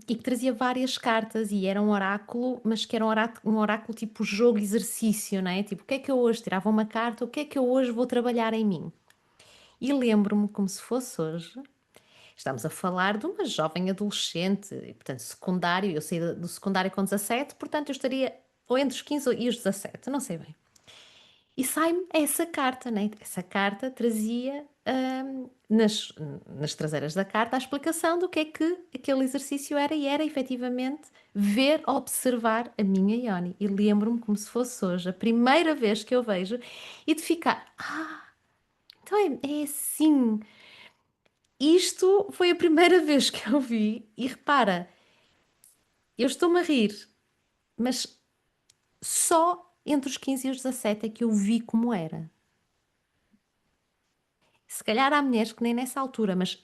e que trazia várias cartas e era um oráculo, mas que era um oráculo tipo jogo exercício, não é? Tipo, o que é que eu hoje tirava uma carta, o que é que eu hoje vou trabalhar em mim? E lembro-me como se fosse hoje. Estamos a falar de uma jovem adolescente, e, portanto, secundário. Eu saí do secundário com 17, portanto, eu estaria ou entre os 15 e os 17, não sei bem. E sai-me essa carta, né? Essa carta trazia nas traseiras da carta a explicação do que é que aquele exercício era, e era efetivamente ver, observar a minha Ioni. E lembro-me como se fosse hoje, a primeira vez que eu vejo, e de ficar, então é assim. Isto foi a primeira vez que eu vi, e repara, eu estou-me a rir, mas só entre os 15 e os 17 é que eu vi como era. Se calhar há mulheres que nem nessa altura, mas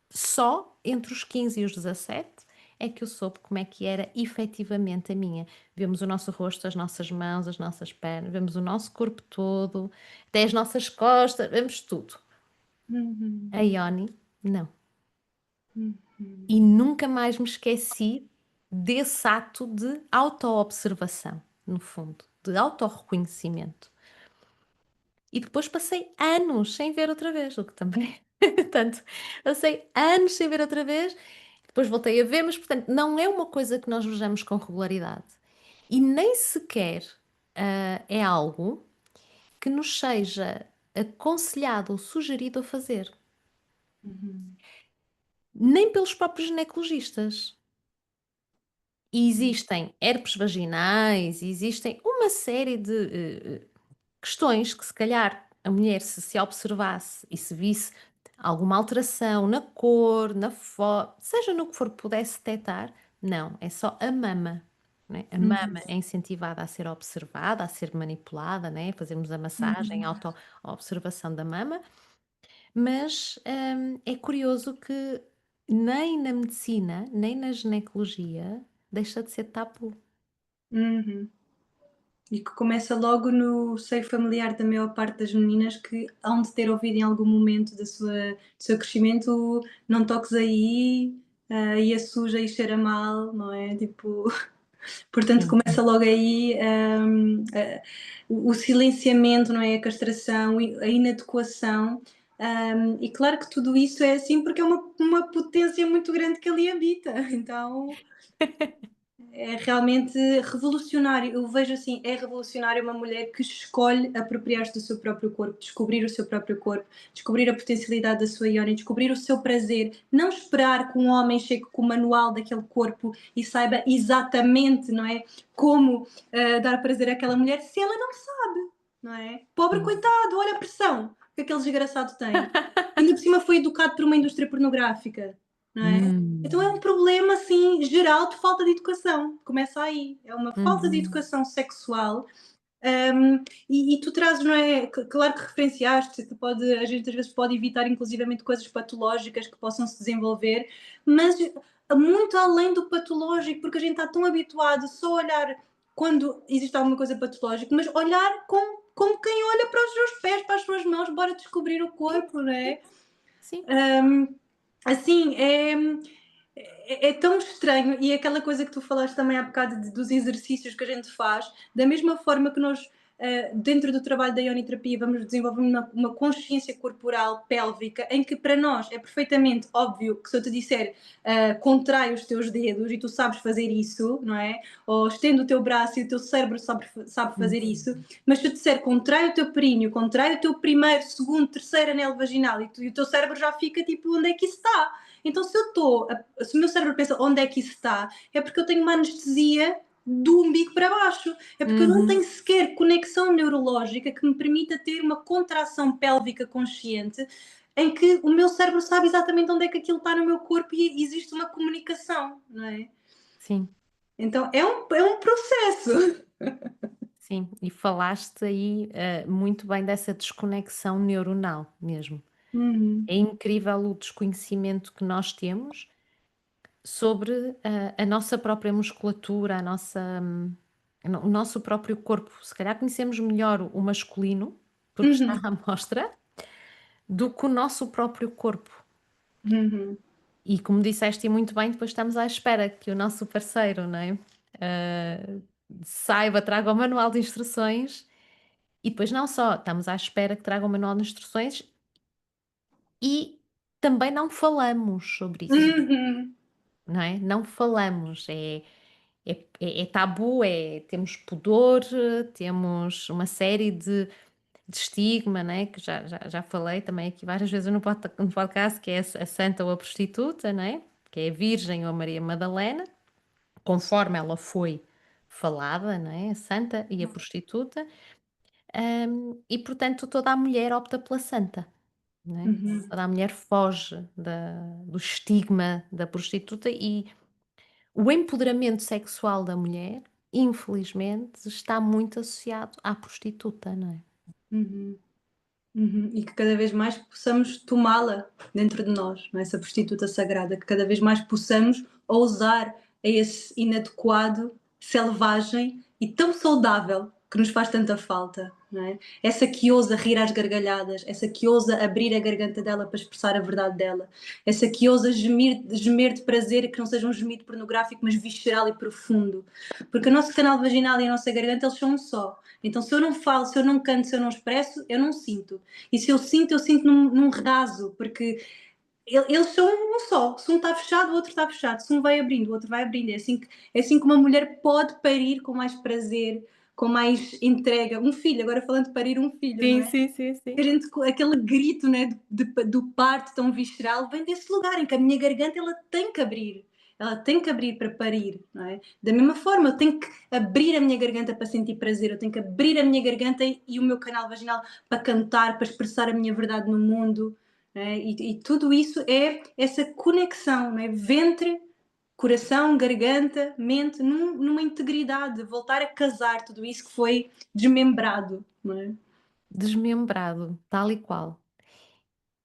só entre os 15 e os 17 é que eu soube como é que era efetivamente a minha. Vemos o nosso rosto, as nossas mãos, as nossas pernas, vemos o nosso corpo todo, até as nossas costas, vemos tudo.
Uhum,
A Ioni, não.
uhum,
E nunca mais me esqueci desse ato de auto-observação, no fundo, de autorreconhecimento. E depois passei anos sem ver outra vez, o que também. Portanto, passei anos sem ver outra vez, depois voltei a ver, mas portanto, não é uma coisa que nós vejamos com regularidade. E nem sequer é algo que nos seja aconselhado ou sugerido a fazer,
uhum,
nem pelos próprios ginecologistas. E
uhum,
existem herpes vaginais, existem uma série de questões que, se calhar, a mulher, se observasse e se visse alguma alteração na cor, na forma, seja no que for que pudesse detectar, não, é só a mama. Né? A
uhum,
mama é incentivada a ser observada, a ser manipulada, né? Fazermos a massagem, a
uhum.
auto-observação da mama, mas é curioso que nem na medicina, nem na ginecologia, deixa de ser tabu.
Uhum. E que começa logo no seio familiar da maior parte das meninas que hão de ter ouvido em algum momento do seu crescimento: "Não toques aí, aí é suja e cheira mal", não é? Tipo, portanto
Sim.
começa logo aí, o silenciamento, não é? A castração, a inadequação, e claro que tudo isso é assim porque é uma potência muito grande que ali habita, então é realmente revolucionário. Eu vejo assim, é revolucionário uma mulher que escolhe apropriar-se do seu próprio corpo, descobrir o seu próprio corpo, descobrir a potencialidade da sua Ioni, descobrir o seu prazer, não esperar que um homem chegue com o manual daquele corpo e saiba exatamente, não é, como dar prazer àquela mulher se ela não sabe, não é? Pobre
Sim.
coitado, olha a pressão que aquele desgraçado tem. Ainda por cima foi educado por uma indústria pornográfica, não é? Então é um
Hum.
problema, assim, geral de falta de educação. Começa aí. É uma falta de
Uhum.
educação sexual. E tu trazes, não é? Claro que referenciaste, que pode, a gente às vezes pode evitar, inclusivamente, coisas patológicas que possam se desenvolver, mas muito além do patológico, porque a gente está tão habituado só a olhar quando existe alguma coisa patológica, mas olhar como quem olha para os seus pés, para as suas mãos, bora descobrir o
Sim,
corpo, não
sim,
é?
sim.
Um, assim, é tão estranho, e aquela coisa que tu falaste também há bocado dos exercícios que a gente faz, da mesma forma que nós dentro do trabalho da ioniterapia vamos desenvolver uma consciência corporal pélvica em que para nós é perfeitamente óbvio que se eu te disser contrai os teus dedos e tu sabes fazer isso, não é? Ou estende o teu braço e o teu cérebro sabe fazer isso, mas se eu te disser contrai o teu períneo, contrai o teu primeiro, segundo, terceiro anelo vaginal e o teu cérebro já fica tipo, onde é que isso está? Então se o meu cérebro pensa onde é que isso está, é porque eu tenho uma anestesia do umbigo para baixo. É porque eu não tenho sequer conexão neurológica que me permita ter uma contração pélvica consciente em que o meu cérebro sabe exatamente onde é que aquilo está no meu corpo e existe uma comunicação, não é?
Sim,
Então é um processo.
sim. E falaste aí, muito bem dessa desconexão neuronal mesmo.
Uhum,
É incrível o desconhecimento que nós temos sobre a nossa própria musculatura, o nosso próprio corpo. Se calhar conhecemos melhor o masculino, porque está
uhum,
à mostra, do que o nosso próprio corpo.
uhum,
E como disseste e muito bem, depois estamos à espera que o nosso parceiro, não é? Ah, saiba, traga o manual de instruções e depois não só, estamos à espera que traga o manual de instruções e também não falamos sobre isso,
uhum,
não é? Não falamos, é tabu, temos pudor, temos uma série de estigma, né, que já falei também aqui várias vezes no podcast, que é a santa ou a prostituta, né, que é a Virgem ou a Maria Madalena, conforme ela foi falada, né, a santa e a prostituta, e portanto toda a mulher opta pela santa, né,
uhum.
toda a mulher foge do estigma da prostituta e o empoderamento sexual da mulher, infelizmente, está muito associado à prostituta, não é?
Uhum. Uhum. E que cada vez mais possamos tomá-la dentro de nós, não é? Essa prostituta sagrada, que cada vez mais possamos ousar a esse inadequado, selvagem e tão saudável que nos faz tanta falta, não é? Essa que ousa rir às gargalhadas, essa que ousa abrir a garganta dela para expressar a verdade dela, essa que ousa gemer de prazer e que não seja um gemido pornográfico, mas visceral e profundo. Porque o nosso canal vaginal e a nossa garganta, eles são um só. Então, se eu não falo, se eu não canto, se eu não expresso, eu não sinto. E se eu sinto num raso, porque eles são um só. Se um está fechado, o outro está fechado. Se um vai abrindo, o outro vai abrindo. É assim que uma mulher pode parir com mais prazer, com mais entrega. Um filho, agora falando de parir um filho, não
Sim,
é?
sim, sim, sim.
Aquele grito, né, do parto tão visceral vem desse lugar em que a minha garganta ela tem que abrir. Ela tem que abrir para parir, não é? Da mesma forma, eu tenho que abrir a minha garganta para sentir prazer, eu tenho que abrir a minha garganta e o meu canal vaginal para cantar, para expressar a minha verdade no mundo, né? E tudo isso é essa conexão, né? Ventre, coração, garganta, mente, numa integridade, voltar a casar tudo isso que foi desmembrado, não é?
Desmembrado, tal e qual.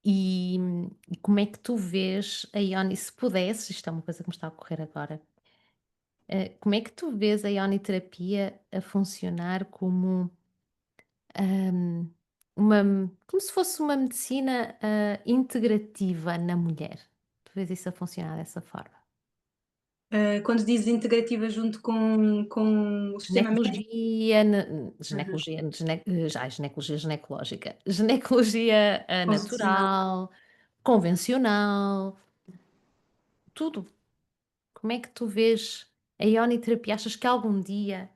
E, e como é que tu vês a Ioni, se pudesses, isto é uma coisa que me está a ocorrer agora, como é que tu vês a ioniterapia a funcionar como hum, uma, como se fosse uma medicina integrativa na mulher? Tu vês isso a funcionar dessa forma?
Quando dizes integrativa junto com o sistema médico.
Ginecologia,
Uhum.
ginecologia ginecológica, ginecologia
Convencional.
natural, convencional, tudo. Como é que tu vês a ioniterapia? Achas que algum dia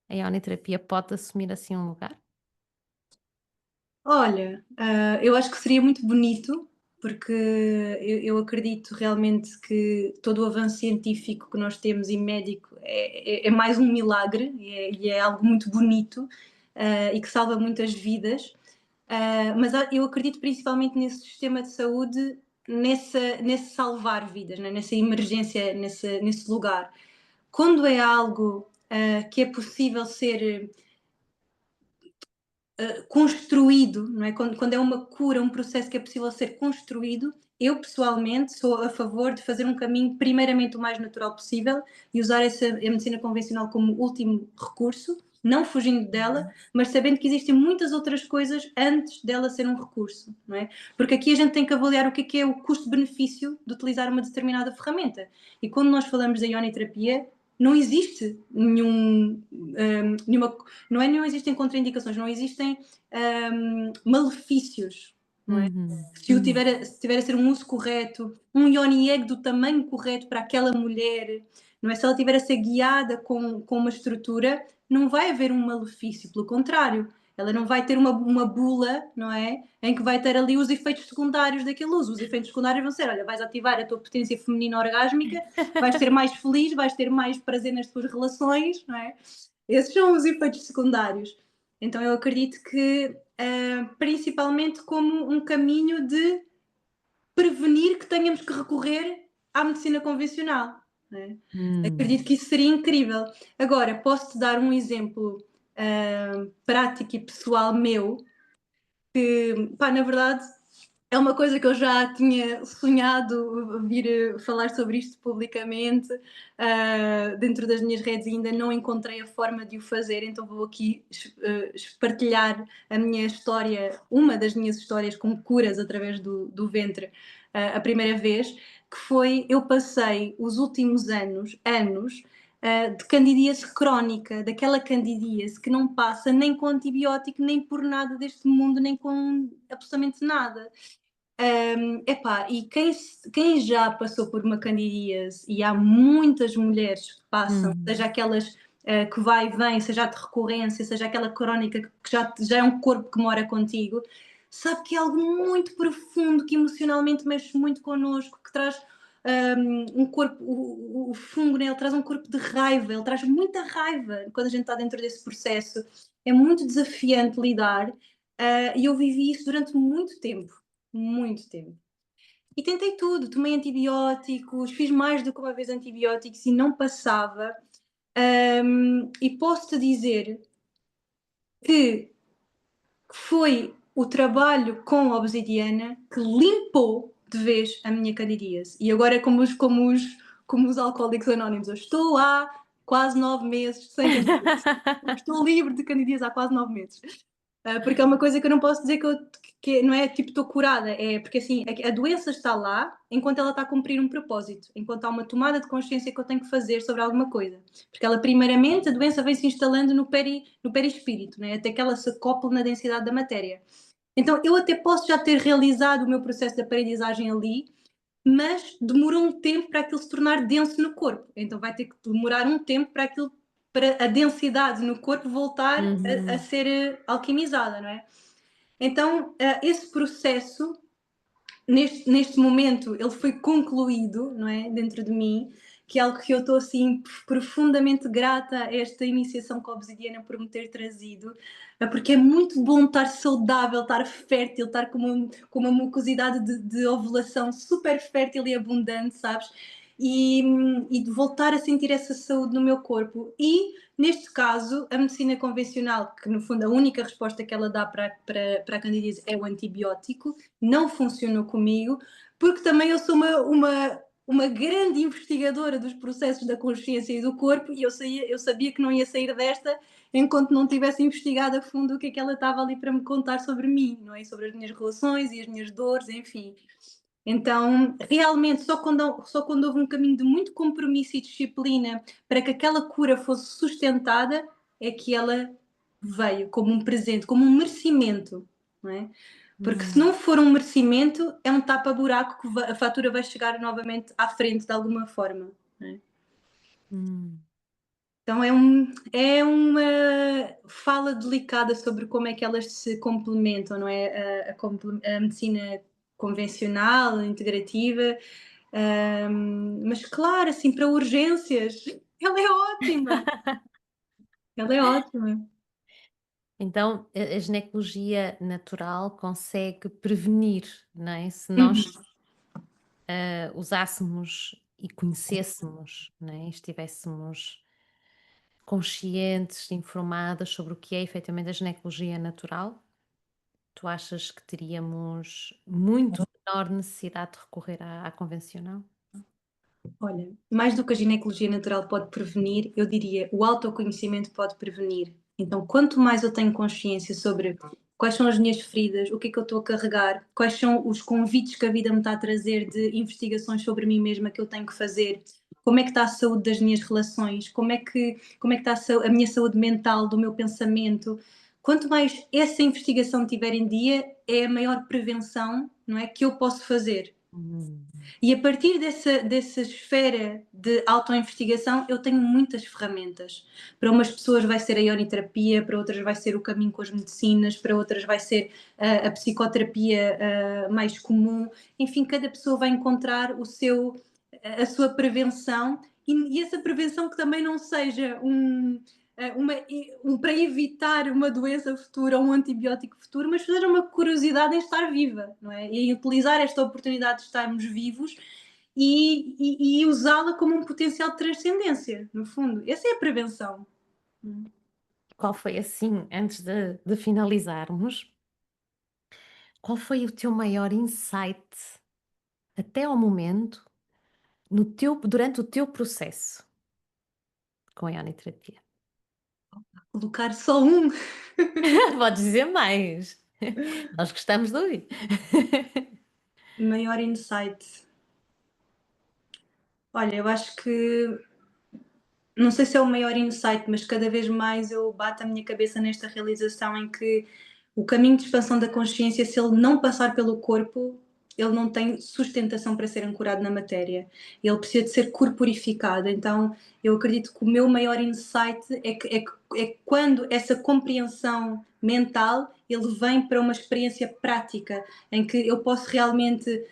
a ioniterapia pode assumir assim um lugar?
Olha, eu acho que seria muito bonito, porque eu acredito realmente que todo o avanço científico que nós temos e médico é mais um milagre e é algo muito bonito, e que salva muitas vidas. Mas eu acredito principalmente nesse sistema de saúde, nesse salvar vidas, né? Nessa emergência, nesse lugar. Quando é algo que é possível ser construído, não é? Quando é uma cura, um processo que é possível ser construído, eu pessoalmente sou a favor de fazer um caminho primeiramente o mais natural possível e usar a medicina convencional como último recurso, não fugindo dela, mas sabendo que existem muitas outras coisas antes dela ser um recurso, não é? Porque aqui a gente tem que avaliar o que é o custo-benefício de utilizar uma determinada ferramenta. E quando nós falamos da ioniterapia, não existe nenhuma, não existem contraindicações, não existem malefícios, não é?
Uhum.
Se tiver a ser um uso correto, um yoni egg do tamanho correto para aquela mulher, não é? Se ela tiver a ser guiada com uma estrutura, não vai haver um malefício, pelo contrário, ela não vai ter uma bula, não é? Em que vai ter ali os efeitos secundários daquele uso. Os efeitos secundários vão ser, olha, vais ativar a tua potência feminina orgásmica, vais ser mais feliz, vais ter mais prazer nas tuas relações, não é? Esses são os efeitos secundários. Então eu acredito que, principalmente como um caminho de prevenir que tenhamos que recorrer à medicina convencional. Né? Acredito que isso seria incrível. Agora, posso-te dar um exemplo prático e pessoal meu, que, pá, na verdade, é uma coisa que eu já tinha sonhado vir falar sobre isto publicamente dentro das minhas redes e ainda não encontrei a forma de o fazer, então vou aqui partilhar a minha história, uma das minhas histórias com curas através do ventre, a primeira vez, que foi, eu passei os últimos anos de candidíase crónica, daquela candidíase que não passa nem com antibiótico, nem por nada deste mundo, nem com absolutamente nada. Epá, e quem já passou por uma candidíase, e há muitas mulheres que passam, seja aquelas que vai e vem, seja a de recorrência, seja aquela crónica que já é um corpo que mora contigo, sabe que é algo muito profundo, que emocionalmente mexe muito connosco, que traz um corpo, o fungo, né, ele traz um corpo de raiva, ele traz muita raiva quando a gente está dentro desse processo. É muito desafiante lidar, e eu vivi isso durante muito tempo. Muito tempo. E tentei tudo, tomei antibióticos, fiz mais do que uma vez antibióticos e não passava. E posso-te dizer que foi o trabalho com a obsidiana que limpou de vez a minha candidíase. E agora, como os alcoólicos anónimos, eu estou há quase 9 meses sem candidíase. Estou livre de candidíase há quase 9 meses. Porque é uma coisa que eu não posso dizer que não é tipo estou curada, é porque assim a doença está lá enquanto ela está a cumprir um propósito, enquanto há uma tomada de consciência que eu tenho que fazer sobre alguma coisa. Porque ela, primeiramente, a doença vem se instalando no perispírito, né? Até que ela se acople na densidade da matéria. Então eu até posso já ter realizado o meu processo de aprendizagem ali, mas demorou um tempo para aquilo se tornar denso no corpo. Então vai ter que demorar um tempo para a densidade no corpo voltar a ser alquimizada, não é? Então, esse processo, neste momento, ele foi concluído, não é? Dentro de mim, que é algo que eu estou assim profundamente grata a esta iniciação com a obsidiana por me ter trazido, porque é muito bom estar saudável, estar fértil, estar com uma mucosidade de ovulação super fértil e abundante, sabes? E de voltar a sentir essa saúde no meu corpo. E, neste caso, a medicina convencional, que no fundo a única resposta que ela dá para a candidíase é o antibiótico, não funcionou comigo, porque também eu sou uma grande investigadora dos processos da consciência e do corpo e eu sabia que não ia sair desta enquanto não tivesse investigado a fundo o que é que ela estava ali para me contar sobre mim, não é? Sobre as minhas relações e as minhas dores, enfim. Então, realmente, só quando houve um caminho de muito compromisso e disciplina para que aquela cura fosse sustentada, é que ela veio como um presente, como um merecimento, não é? Porque se não for um merecimento, é um tapa-buraco que a fatura vai chegar novamente à frente de alguma forma. Não é? Então é uma fala delicada sobre como é que elas se complementam, não é? A medicina convencional, integrativa, mas claro, assim, para urgências, ela é ótima, ela é ótima.
Então, a ginecologia natural consegue prevenir, não é? Se
Uhum.
nós usássemos e conhecêssemos, não é? Estivéssemos conscientes, informadas sobre o que é efetivamente a ginecologia natural, tu achas que teríamos muito menor necessidade de recorrer à convencional?
Olha, mais do que a ginecologia natural pode prevenir, eu diria o autoconhecimento pode prevenir. Então, quanto mais eu tenho consciência sobre quais são as minhas feridas, o que é que eu estou a carregar, quais são os convites que a vida me está a trazer de investigações sobre mim mesma que eu tenho que fazer, como é que está a saúde das minhas relações, como é que está a minha saúde mental, do meu pensamento. Quanto mais essa investigação tiver em dia, é a maior prevenção, não é, que eu posso fazer.
Hum.
E a partir dessa esfera de autoinvestigação, eu tenho muitas ferramentas. Para umas pessoas vai ser a ioniterapia, para outras vai ser o caminho com as medicinas, para outras vai ser a psicoterapia mais comum. Enfim, cada pessoa vai encontrar a sua prevenção e essa prevenção que também não seja para evitar uma doença futura ou um antibiótico futuro, mas fazer uma curiosidade em estar viva, não é? E utilizar esta oportunidade de estarmos vivos e usá-la como um potencial de transcendência, no fundo. Essa é a prevenção.
Qual foi assim, antes de finalizarmos, qual foi o teu maior insight até ao momento durante o teu processo com a ioniterapia?
Colocar só um
Podes dizer mais. Nós gostamos de ouvir.
maior insight. Olha, eu acho que não sei se é o maior insight, mas cada vez mais eu bato a minha cabeça nesta realização em que o caminho de expansão da consciência, se ele não passar pelo corpo, ele não tem sustentação para ser ancorado na matéria. Ele precisa de ser corporificado. Então, eu acredito que o meu maior insight é quando essa compreensão mental ele vem para uma experiência prática, em que eu posso realmente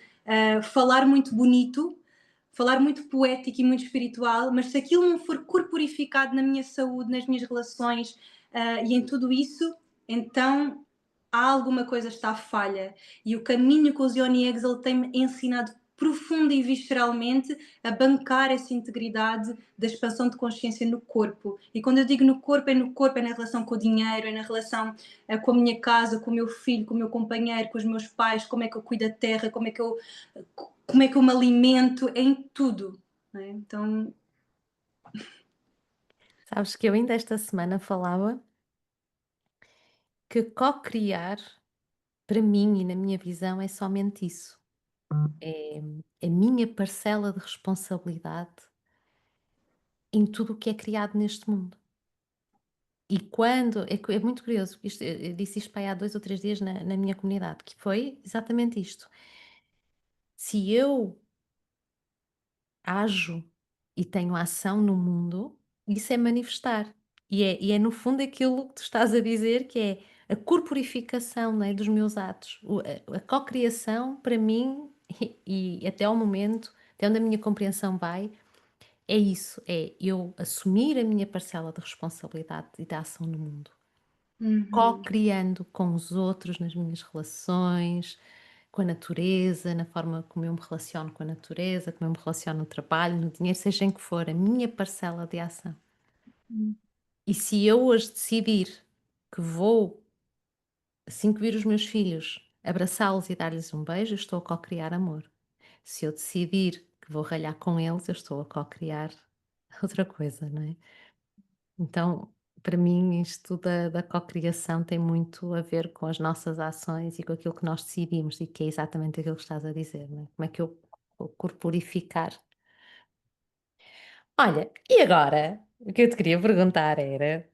falar muito bonito, falar muito poético e muito espiritual, mas se aquilo não for corporificado na minha saúde, nas minhas relações e em tudo isso, então há alguma coisa que está a falha. E o caminho com os Ioni Eggs ele tem-me ensinado profunda e visceralmente a bancar essa integridade da expansão de consciência no corpo. E quando eu digo no corpo, é na relação com o dinheiro, é na relação com a minha casa, com o meu filho, com o meu companheiro, com os meus pais, como é que eu cuido da terra, como é que eu me alimento, é em tudo. Não é? Então,
Sabes que eu ainda esta semana falava que co-criar, para mim e na minha visão, é somente isso. É a minha parcela de responsabilidade em tudo o que é criado neste mundo. E quando é muito curioso, eu disse isto para aí há 2 ou 3 dias na minha comunidade, que foi exatamente isto. Se eu ajo e tenho ação no mundo, isso é manifestar. E é no fundo aquilo que tu estás a dizer, que é a corporificação, não é, dos meus atos. A cocriação, para mim, e até ao momento, até onde a minha compreensão vai, é isso, é eu assumir a minha parcela de responsabilidade e da ação no mundo. Co-criando com os outros, nas minhas relações, com a natureza, na forma como eu me relaciono com a natureza, como eu me relaciono no trabalho, no dinheiro, seja em que for, a minha parcela de ação. E se eu hoje decidir que vou, assim que vir os meus filhos, abraçá-los e dar-lhes um beijo, eu estou a co-criar amor. Se eu decidir que vou ralhar com eles, eu estou a co-criar outra coisa, não é? Então, para mim, isto da cocriação tem muito a ver com as nossas ações e com aquilo que nós decidimos, e que é exatamente aquilo que estás a dizer, não é? Como é que eu vou corporificar? Olha, e agora, o que eu te queria perguntar era,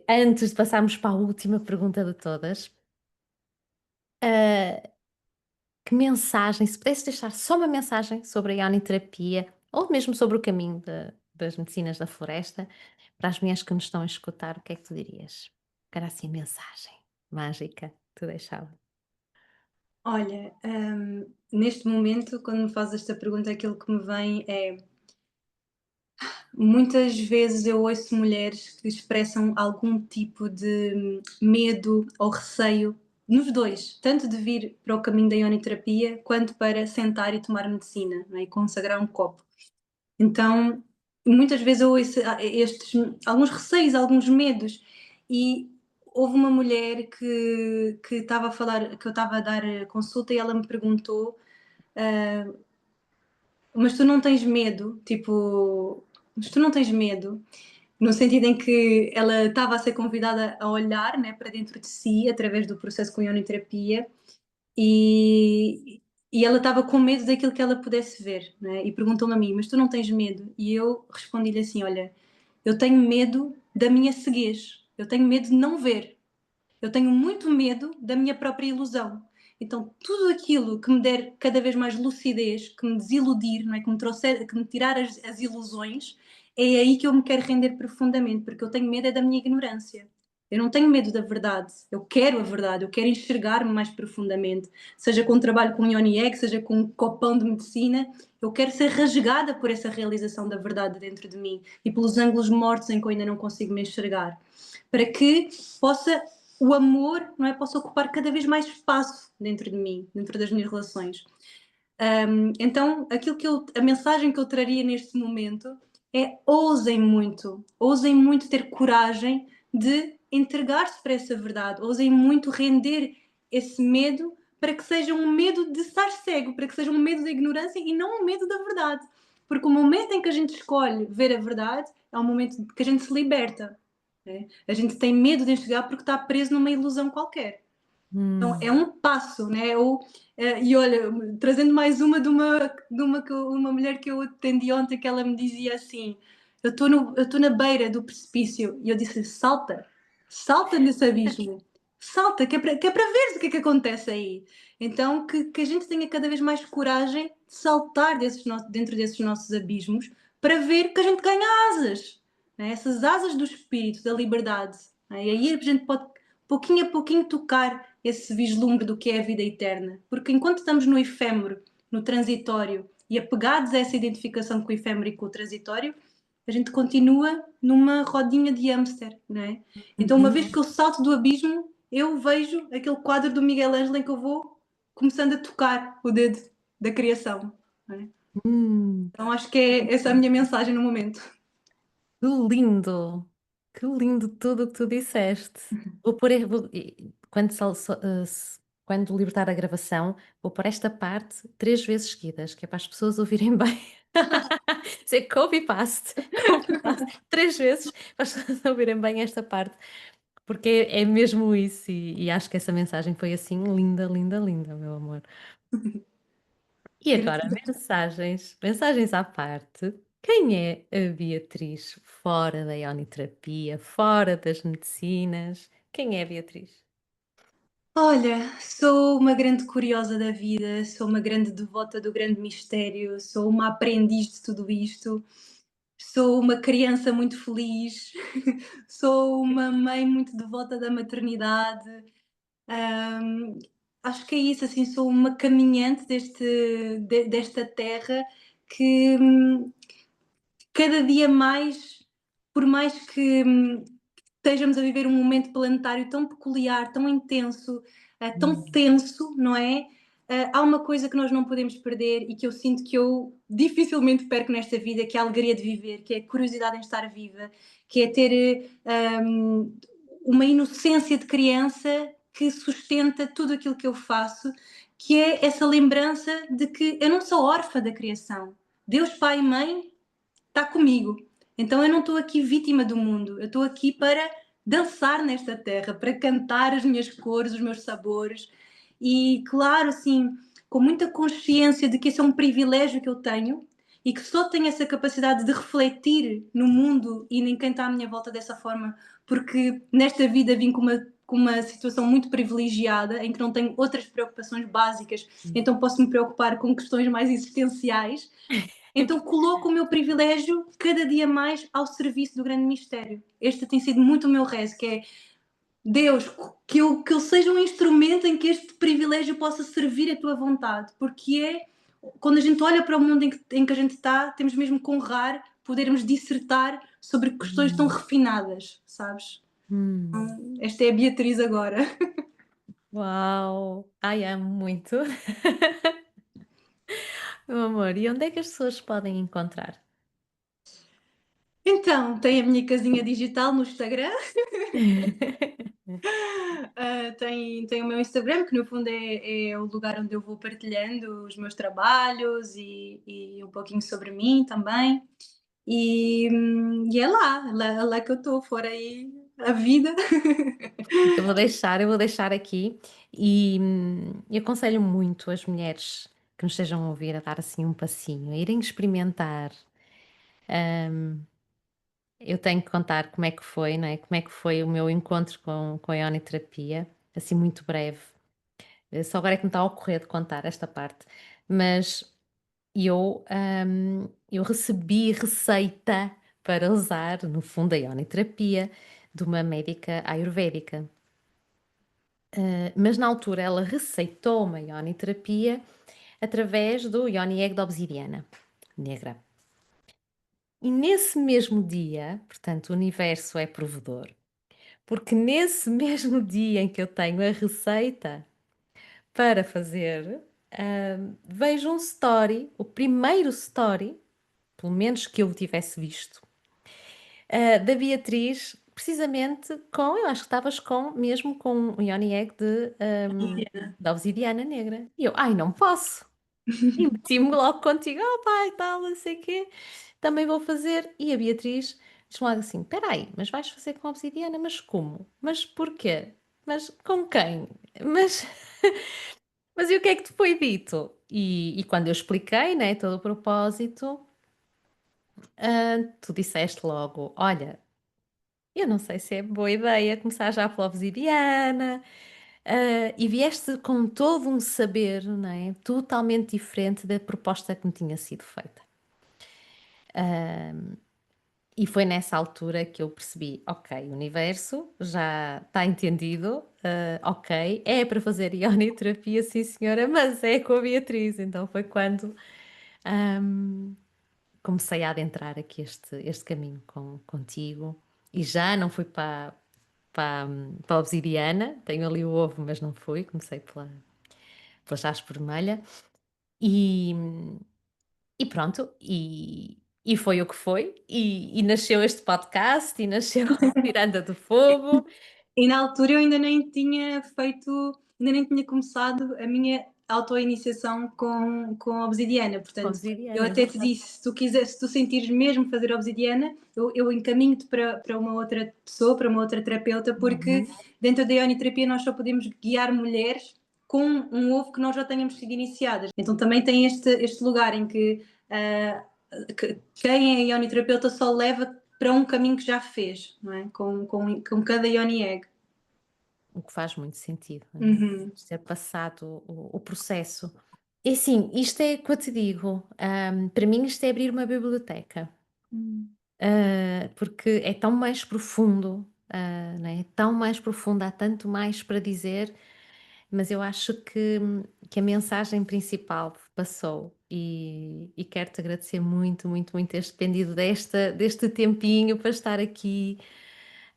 antes de passarmos para a última pergunta de todas, ah, que mensagem, se pudesses deixar só uma mensagem sobre a ioniterapia, ou mesmo sobre o caminho das medicinas da floresta, para as mulheres que nos estão a escutar, o que é que tu dirias? Que era assim a mensagem mágica que tu deixava.
olha, neste momento, quando me fazes esta pergunta, aquilo que me vem é muitas vezes eu ouço mulheres que expressam algum tipo de medo ou receio nos dois, tanto de vir para o caminho da ioniterapia quanto para sentar e tomar medicina, não é? E consagrar um copo. Então, muitas vezes eu ouço alguns receios, alguns medos, e houve uma mulher que estava a falar, que eu estava a dar consulta e ela me perguntou, ah, mas tu não tens medo? Tipo, mas tu não tens medo? No sentido em que ela estava a ser convidada a olhar, né, para dentro de si através do processo com ioniterapia e, e ela estava com medo daquilo que ela pudesse ver, né? E perguntou-me a mim: Mas tu não tens medo? E eu respondi-lhe assim: Olha, eu tenho medo da minha ceguez, eu tenho medo de não ver, eu tenho muito medo da minha própria ilusão. Então, tudo aquilo que me der cada vez mais lucidez, que me desiludir, não é? Que me tirar as ilusões, é aí que eu me quero render profundamente, porque eu tenho medo é da minha ignorância. Eu não tenho medo da verdade, eu quero a verdade, eu quero enxergar-me mais profundamente, seja com um trabalho com Ioni Egg, seja com um copão de medicina, eu quero ser rasgada por essa realização da verdade dentro de mim e pelos ângulos mortos em que eu ainda não consigo me enxergar, para que possa o amor, não é, possa ocupar cada vez mais espaço dentro de mim, dentro das minhas relações. Então, a mensagem que eu traria neste momento é ousem muito ter coragem de entregar-se para essa verdade, ousem muito render esse medo para que seja um medo de estar cego, para que seja um medo da ignorância e não um medo da verdade. Porque o momento em que a gente escolhe ver a verdade é o momento que a gente se liberta. Né? A gente tem medo de enxergar porque está preso numa ilusão qualquer. Então, é
Hum.
um passo, né? E olha, trazendo mais uma mulher que eu atendi ontem, que ela me dizia assim: eu estou na beira do precipício, e eu disse: salta, salta nesse abismo, salta, que é para ver o que é que acontece aí. Então, que a gente tenha cada vez mais coragem de saltar dentro desses nossos abismos para ver que a gente ganha asas, né? Essas asas do espírito, da liberdade. Né? E aí a gente pode, pouquinho a pouquinho, tocar esse vislumbre do que é a vida eterna. Porque enquanto estamos no efêmero, no transitório, e apegados a essa identificação com o efêmero e com o transitório, a gente continua numa rodinha de hamster, não é? Então, uma vez
Uhum.
que eu salto do abismo, eu vejo aquele quadro do Miguel Ângelo em que eu vou começando a tocar o dedo da criação. Não é?
Hum.
Então, acho que é essa a minha mensagem no momento.
Que lindo! Que lindo tudo o que tu disseste. Vou pôr, quando, quando libertar a gravação, vou pôr esta parte 3 vezes seguidas, que é para as pessoas ouvirem bem. Dizer copy paste 3 vezes, para as pessoas ouvirem bem esta parte, porque é mesmo isso, e acho que essa mensagem foi assim linda, linda, linda, meu amor. E agora,
Gratidão.
mensagens à parte. Quem é a Beatriz fora da ioniterapia, fora das medicinas? Quem é a Beatriz?
Olha, sou uma grande curiosa da vida, sou uma grande devota do grande mistério, sou uma aprendiz de tudo isto, sou uma criança muito feliz, sou uma mãe muito devota da maternidade. Hum, Acho que é isso, assim, sou uma caminhante desta terra que cada dia mais, por mais que estejamos a viver um momento planetário tão peculiar, tão intenso, tão
Hum.
tenso, não é? Há uma coisa que nós não podemos perder e que eu sinto que eu dificilmente perco nesta vida, que é a alegria de viver, que é a curiosidade em estar viva, que é ter uma inocência de criança que sustenta tudo aquilo que eu faço, que é essa lembrança de que eu não sou órfã da criação. Deus, Pai e Mãe está comigo. Então eu não estou aqui vítima do mundo, eu estou aqui para dançar nesta terra, para cantar as minhas cores, os meus sabores e, claro, assim, com muita consciência de que esse é um privilégio que eu tenho e que só tenho essa capacidade de refletir no mundo e em quem está à minha volta dessa forma, porque nesta vida vim com uma situação muito privilegiada em que não tenho outras preocupações básicas, então posso me preocupar com questões mais existenciais, então coloco o meu privilégio cada dia mais ao serviço do grande mistério. Este tem sido muito o meu rezo, que é Deus, que eu seja um instrumento em que este privilégio possa servir a tua vontade, porque é quando a gente olha para o mundo em que a gente está, temos mesmo que honrar, podermos dissertar sobre questões tão
Hum.
refinadas, sabes?
Hum.
Esta é a Beatriz agora.
Uau! Ai, amo muito. Meu amor, e onde é que as pessoas podem encontrar?
Então, tem a minha casinha digital no Instagram. Tem o meu Instagram, que no fundo é o lugar onde eu vou partilhando os meus trabalhos e um pouquinho sobre mim também. E é lá que eu estou, fora aí a vida.
Eu vou deixar aqui e aconselho muito as mulheres. que nos estejam a ouvir a dar assim um passinho, a irem experimentar. Hum, eu tenho que contar como é que foi, não é? Como é que foi o meu encontro com a ioniterapia, assim muito breve. Só agora é que me está a ocorrer de contar esta parte. Mas eu recebi receita para usar, no fundo, a ioniterapia de uma médica ayurvédica. Mas na altura ela receitou uma ioniterapia através do Ioni Egg de obsidiana negra. E nesse mesmo dia, portanto, o universo é provedor, porque nesse mesmo dia em que eu tenho a receita para fazer, vejo um story, o primeiro story, pelo menos que eu tivesse visto, da Beatriz, precisamente com, eu acho que estavas com, mesmo com o Ioni Egg da obsidiana negra. E eu, ai, não posso. E meti-me logo contigo, oh pai, tal, não sei o quê, também vou fazer. E a Beatriz diz-me logo assim: espera aí, mas vais fazer com obsidiana? Mas como? Mas porquê? Mas com quem? Mas, mas e o que é que te foi dito? E quando eu expliquei, né, todo o propósito, tu disseste logo: olha, eu não sei se é boa ideia começar já pela obsidiana. E vieste com todo um saber, não é? Totalmente diferente da proposta que me tinha sido feita. E foi nessa altura que eu percebi, ok, o universo já está entendido, ok, é para fazer ioniterapia, sim senhora, mas é com a Beatriz. Então foi quando comecei a adentrar aqui este caminho contigo e já não fui para a obsidiana, tenho ali o ovo, mas não fui, comecei pela jaspe vermelha e, e pronto, e foi o que foi, e nasceu este podcast, e nasceu Ciranda do Fogo,
E na altura eu ainda nem tinha feito, ainda nem tinha começado a minha autoiniciação com a obsidiana,
com a
portanto, eu
obsidiana,
até te
exatamente.
disse, se tu quiseres, se tu sentires mesmo fazer obsidiana, eu encaminho-te para uma outra pessoa, para uma outra terapeuta, porque dentro da ioniterapia nós só podemos guiar mulheres com um ovo que nós já tenhamos sido iniciadas. Então também tem este lugar em que, quem é ioniterapeuta só leva para um caminho que já fez, não é? Com cada Ioni Egg.
O que faz muito sentido, não é?
Uhum.
Ser passado o processo. E assim, isto é o que eu te digo, para mim isto é abrir uma biblioteca. Porque é tão mais profundo, não é? É tão mais profundo, há tanto mais para dizer, mas eu acho que a mensagem principal passou e quero-te agradecer muito, muito, muito teres despendido deste tempinho para estar aqui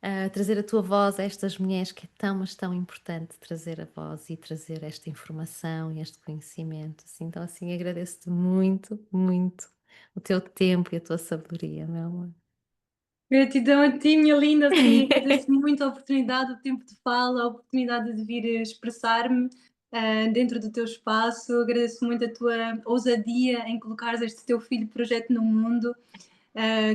a trazer a tua voz a estas mulheres que é tão, mas tão importante trazer a voz e trazer esta informação e este conhecimento. Assim, então, assim, agradeço-te muito, muito o teu tempo e a tua sabedoria, meu amor.
Gratidão a ti, minha linda, assim, agradeço muito a oportunidade, o tempo de fala, a oportunidade de vir expressar-me dentro do teu espaço, agradeço muito a tua ousadia em colocares este teu filho projeto no mundo,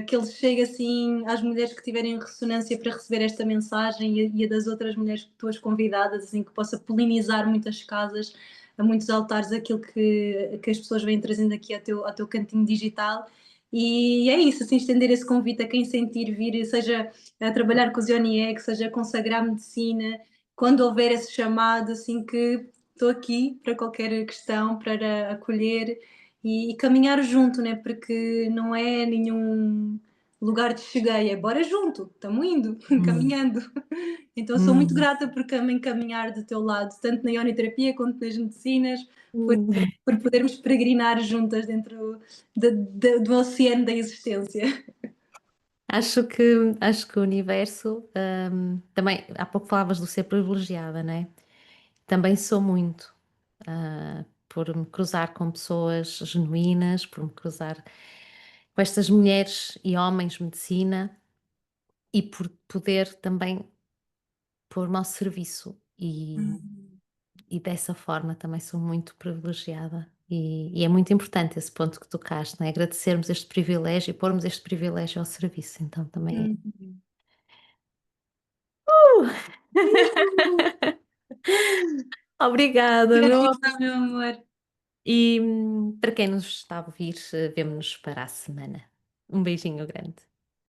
que ele chegue assim às mulheres que tiverem ressonância para receber esta mensagem e a das outras mulheres tuas convidadas, assim, que possa polinizar muitas casas, a muitos altares, aquilo que as pessoas vêm trazendo aqui ao teu cantinho digital. E é isso, assim, estender esse convite a quem sentir vir, seja a trabalhar com os Ioniec, seja a consagrar medicina, quando houver esse chamado, assim, que estou aqui para qualquer questão, para acolher e caminhar junto, né? Porque não é nenhum lugar de cheguei, é bora junto, estamos indo,
Hum,
caminhando. Então sou muito
hum,
grata por também caminhar do teu lado, tanto na ioniterapia quanto nas medicinas, por,
hum.
por podermos peregrinar juntas dentro do oceano da existência.
Acho que o universo, também, há pouco falavas do ser privilegiada, né? Também sou muito, por me cruzar com pessoas genuínas, por me cruzar com estas mulheres e homens de medicina e por poder também pôr-me ao serviço e dessa forma também sou muito privilegiada. E é muito importante esse ponto que tocaste, não é? Agradecermos este privilégio e pormos este privilégio ao serviço, então também é.
Uhum.
Obrigada, meu amor.
Gratidão, meu amor.
E para quem nos está a ouvir, vemo-nos para a semana. Um beijinho grande.